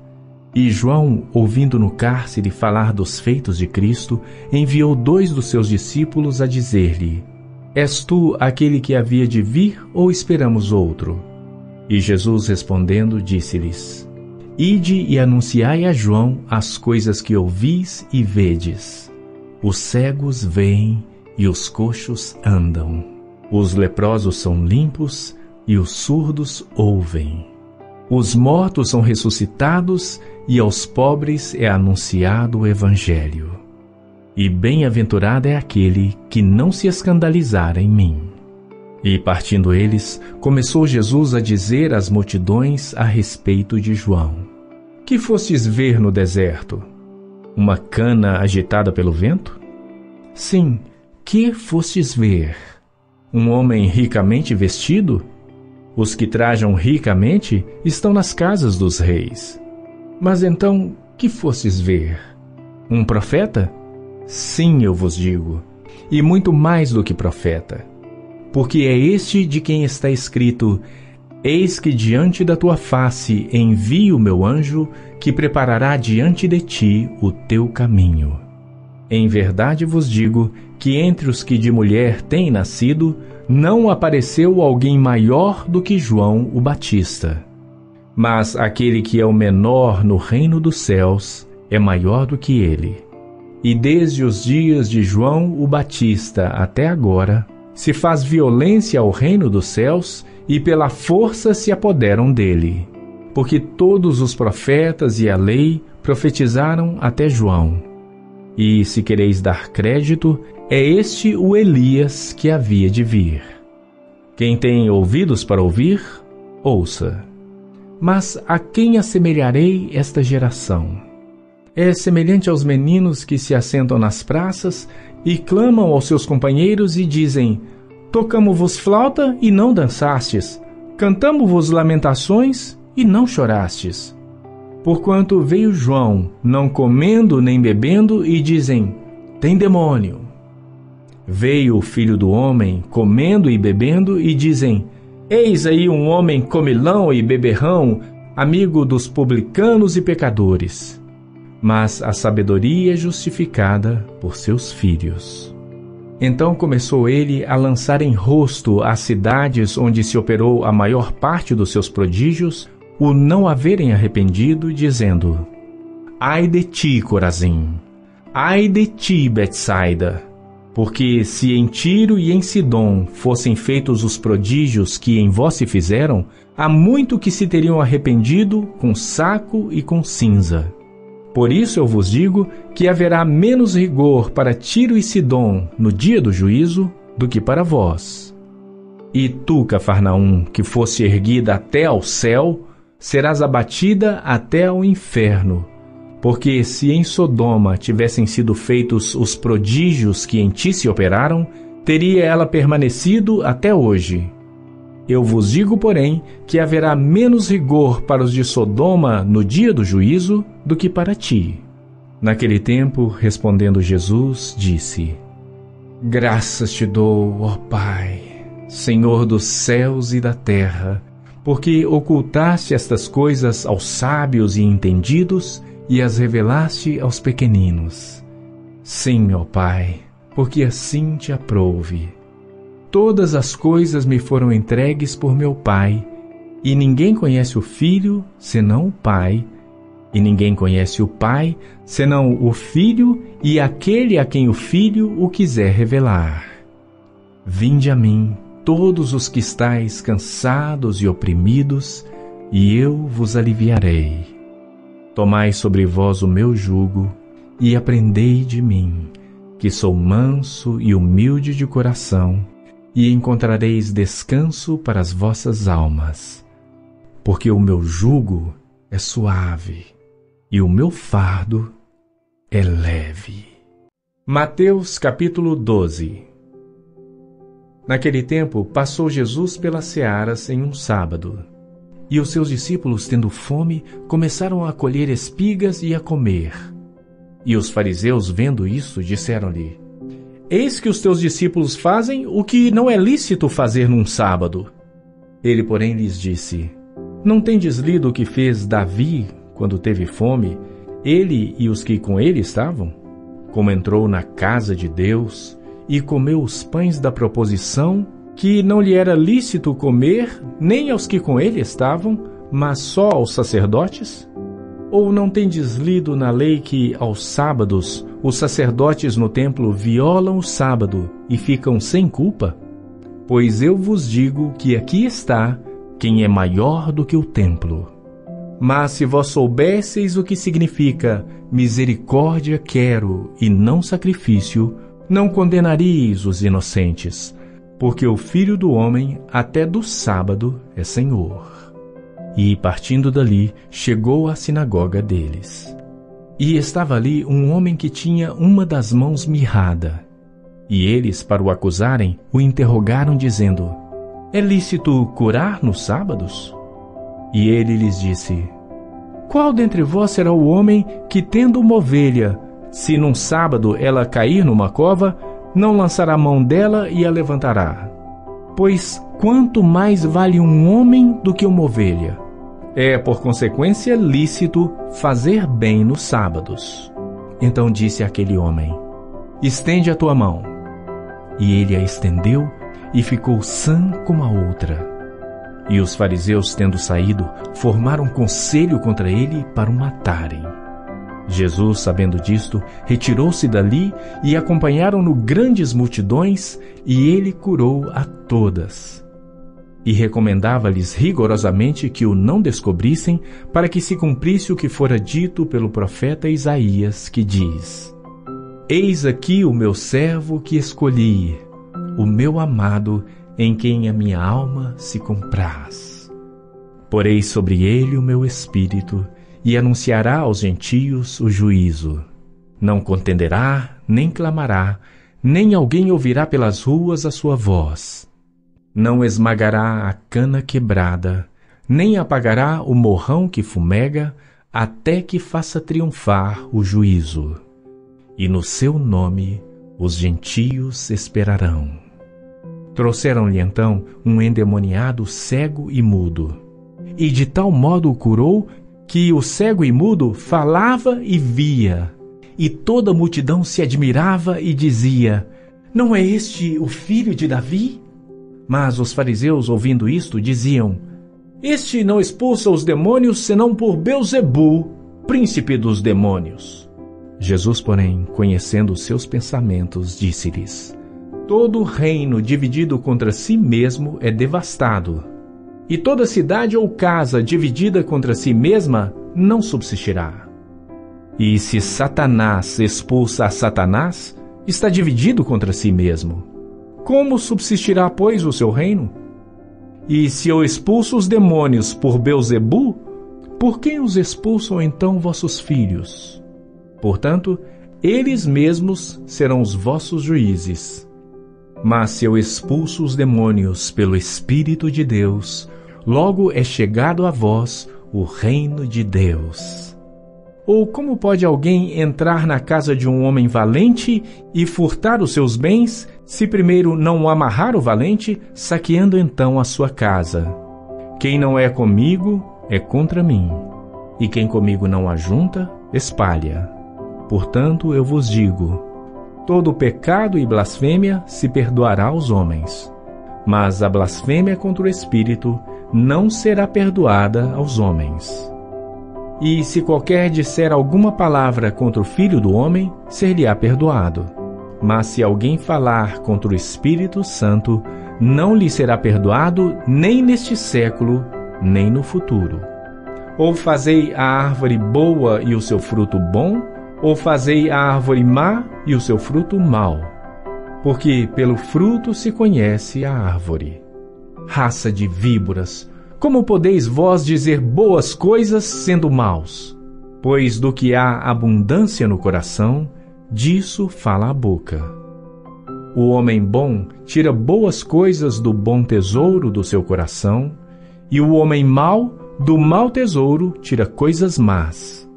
E João, ouvindo no cárcere falar dos feitos de Cristo, enviou 2 dos seus discípulos a dizer-lhe: És tu aquele que havia de vir, ou esperamos outro? E Jesus, respondendo, disse-lhes: Ide e anunciai a João as coisas que ouvis e vedes. Os cegos veem e os coxos andam. Os leprosos são limpos e os surdos ouvem. Os mortos são ressuscitados e aos pobres é anunciado o Evangelho. E bem-aventurado é aquele que não se escandalizar em mim. E partindo eles, começou Jesus a dizer às multidões a respeito de João: Que fostes ver no deserto? Uma cana agitada pelo vento? Sim, que fostes ver? Um homem ricamente vestido? Os que trajam ricamente estão nas casas dos reis. Mas então, que fostes ver? Um profeta? Sim, eu vos digo, e muito mais do que profeta. Porque é este de quem está escrito: Eis que diante da tua face envio o meu anjo, que preparará diante de ti o teu caminho. Em verdade vos digo que entre os que de mulher têm nascido, não apareceu alguém maior do que João o Batista. Mas aquele que é o menor no reino dos céus é maior do que ele. E desde os dias de João o Batista até agora, se faz violência ao reino dos céus, e pela força se apoderam dele. Porque todos os profetas e a lei profetizaram até João. E, se quereis dar crédito, é este o Elias que havia de vir. Quem tem ouvidos para ouvir, ouça. Mas a quem assemelharei esta geração? É semelhante aos meninos que se assentam nas praças e clamam aos seus companheiros e dizem: Tocamo-vos flauta e não dançastes, cantamo-vos lamentações e não chorastes. Porquanto veio João, não comendo nem bebendo, e dizem: Tem demônio. Veio o Filho do Homem, comendo e bebendo, e dizem: Eis aí um homem comilão e beberrão, amigo dos publicanos e pecadores. Mas a sabedoria é justificada por seus filhos. Então começou ele a lançar em rosto às cidades onde se operou a maior parte dos seus prodígios, o não haverem arrependido, dizendo: Ai de ti, Corazim! Ai de ti, Betsaida! Porque se em Tiro e em Sidom fossem feitos os prodígios que em vós se fizeram, há muito que se teriam arrependido com saco e com cinza. Por isso eu vos digo que haverá menos rigor para Tiro e Sidom no dia do juízo do que para vós. E tu, Cafarnaum, que fosse erguida até ao céu, serás abatida até ao inferno. Porque se em Sodoma tivessem sido feitos os prodígios que em ti se operaram, teria ela permanecido até hoje. Eu vos digo, porém, que haverá menos rigor para os de Sodoma no dia do juízo do que para ti. Naquele tempo, respondendo Jesus, disse: Graças te dou, ó Pai, Senhor dos céus e da terra, porque ocultaste estas coisas aos sábios e entendidos e as revelaste aos pequeninos. Sim, ó Pai, porque assim te aprouve. Todas as coisas me foram entregues por meu Pai, e ninguém conhece o Filho senão o Pai, e ninguém conhece o Pai senão o Filho e aquele a quem o Filho o quiser revelar. Vinde a mim, todos os que estáis cansados e oprimidos, e eu vos aliviarei. Tomai sobre vós o meu jugo e aprendei de mim, que sou manso e humilde de coração, e encontrareis descanso para as vossas almas. Porque o meu jugo é suave e o meu fardo é leve. Mateus capítulo 12. Naquele tempo passou Jesus pelas searas em um sábado. E os seus discípulos, tendo fome, começaram a colher espigas e a comer. E os fariseus, vendo isso, disseram-lhe: eis que os teus discípulos fazem o que não é lícito fazer num sábado. Ele, porém, lhes disse: Não tendes lido o que fez Davi quando teve fome, ele e os que com ele estavam? Como entrou na casa de Deus e comeu os pães da proposição, que não lhe era lícito comer nem aos que com ele estavam, mas só aos sacerdotes? Ou não tendes lido na lei que, aos sábados, os sacerdotes no templo violam o sábado e ficam sem culpa? Pois eu vos digo que aqui está quem é maior do que o templo. Mas se vós soubesseis o que significa misericórdia quero e não sacrifício, não condenaríeis os inocentes, porque o Filho do Homem até do sábado é Senhor. E, partindo dali, chegou à sinagoga deles. E estava ali um homem que tinha uma das mãos mirrada. E eles, para o acusarem, o interrogaram, dizendo: É lícito curar nos sábados? E ele lhes disse: Qual dentre vós será o homem que, tendo uma ovelha, se num sábado ela cair numa cova, não lançará a mão dela e a levantará? Pois quanto mais vale um homem do que uma ovelha? É, por consequência, lícito fazer bem nos sábados. Então disse aquele homem: Estende a tua mão. E ele a estendeu e ficou sã como a outra. E os fariseus, tendo saído, formaram conselho contra ele para o matarem. Jesus, sabendo disto, retirou-se dali e acompanharam-no grandes multidões, e ele curou a todas. E recomendava-lhes rigorosamente que o não descobrissem, para que se cumprisse o que fora dito pelo profeta Isaías, que diz: Eis aqui o meu servo que escolhi, o meu amado, em quem a minha alma se compraz. Porei sobre ele o meu espírito, e anunciará aos gentios o juízo. Não contenderá, nem clamará, nem alguém ouvirá pelas ruas a sua voz. Não esmagará a cana quebrada, nem apagará o morrão que fumega, até que faça triunfar o juízo. E no seu nome os gentios esperarão. Trouxeram-lhe então um endemoniado cego e mudo, e de tal modo o curou que o cego e mudo falava e via, e toda a multidão se admirava e dizia: Não é este o filho de Davi? Mas os fariseus, ouvindo isto, diziam: Este não expulsa os demônios, senão por Beelzebu, príncipe dos demônios. Jesus, porém, conhecendo os seus pensamentos, disse-lhes: Todo reino dividido contra si mesmo é devastado, e toda cidade ou casa dividida contra si mesma não subsistirá. E se Satanás expulsa a Satanás, está dividido contra si mesmo. Como subsistirá, pois, o seu reino? E se eu expulso os demônios por Beelzebu, por quem os expulsam então vossos filhos? Portanto, eles mesmos serão os vossos juízes. Mas se eu expulso os demônios pelo Espírito de Deus, logo é chegado a vós o reino de Deus. Ou como pode alguém entrar na casa de um homem valente e furtar os seus bens, se primeiro não amarrar o valente, saqueando então a sua casa? Quem não é comigo é contra mim, e quem comigo não ajunta, espalha. Portanto, eu vos digo: todo pecado e blasfêmia se perdoará aos homens, mas a blasfêmia contra o Espírito não será perdoada aos homens. E se qualquer disser alguma palavra contra o Filho do Homem, ser-lhe-á perdoado. Mas se alguém falar contra o Espírito Santo, não lhe será perdoado nem neste século, nem no futuro. Ou fazei a árvore boa e o seu fruto bom, ou fazei a árvore má e o seu fruto mau. Porque pelo fruto se conhece a árvore. Raça de víboras, como podeis vós dizer boas coisas sendo maus? Pois do que há abundância no coração, disso fala a boca. O homem bom tira boas coisas do bom tesouro do seu coração, e o homem mau, do mau tesouro, tira coisas más.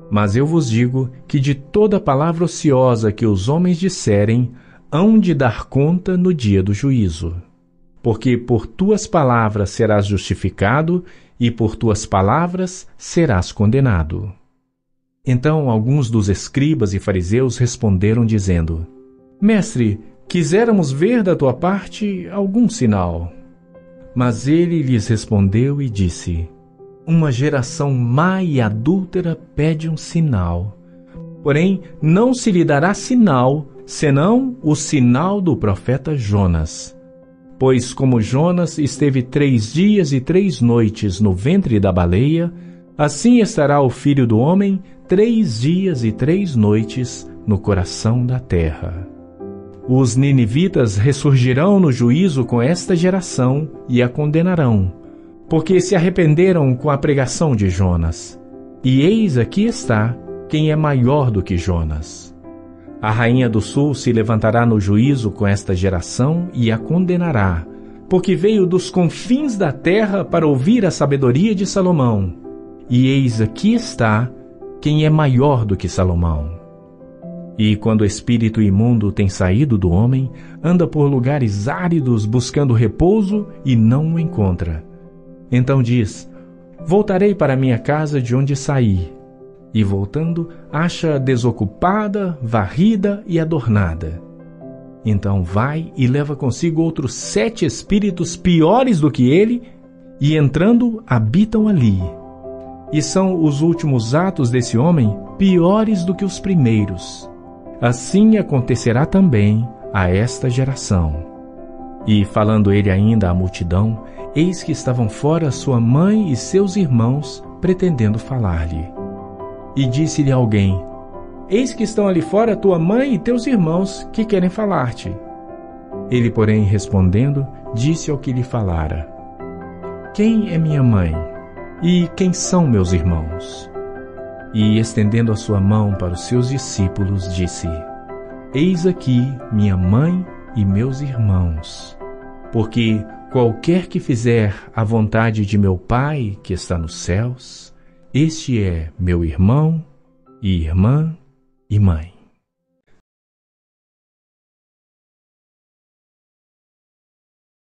Mas eu vos digo que de toda palavra ociosa que os homens disserem, hão de dar conta no dia do juízo. Porque por tuas palavras serás justificado, e por tuas palavras serás condenado. Então alguns dos escribas e fariseus responderam, dizendo: Mestre, quiséramos ver da tua parte algum sinal. Mas ele lhes respondeu e disse: Uma geração má e adúltera pede um sinal. Porém, não se lhe dará sinal, senão o sinal do profeta Jonas. Pois como Jonas esteve 3 dias e 3 noites no ventre da baleia, assim estará o Filho do Homem 3 dias e 3 noites no coração da terra. Os ninivitas ressurgirão no juízo com esta geração e a condenarão, porque se arrependeram com a pregação de Jonas. E eis aqui está quem é maior do que Jonas. A rainha do sul se levantará no juízo com esta geração e a condenará, porque veio dos confins da terra para ouvir a sabedoria de Salomão. E eis aqui está quem é maior do que Salomão. E quando o espírito imundo tem saído do homem, anda por lugares áridos buscando repouso e não o encontra. Então diz: Voltarei para minha casa de onde saí. E voltando, acha desocupada, varrida e adornada. Então vai e leva consigo outros 7 espíritos piores do que ele, e entrando, habitam ali. E são os últimos atos desse homem piores do que os primeiros. Assim acontecerá também a esta geração. E falando ele ainda à multidão, eis que estavam fora sua mãe e seus irmãos, pretendendo falar-lhe. E disse-lhe alguém: Eis que estão ali fora tua mãe e teus irmãos, que querem falar-te. Ele, porém, respondendo, disse ao que lhe falara: Quem é minha mãe? E quem são meus irmãos? E, estendendo a sua mão para os seus discípulos, disse: Eis aqui minha mãe e meus irmãos. Porque qualquer que fizer a vontade de meu Pai que está nos céus, este é meu irmão e irmã e mãe.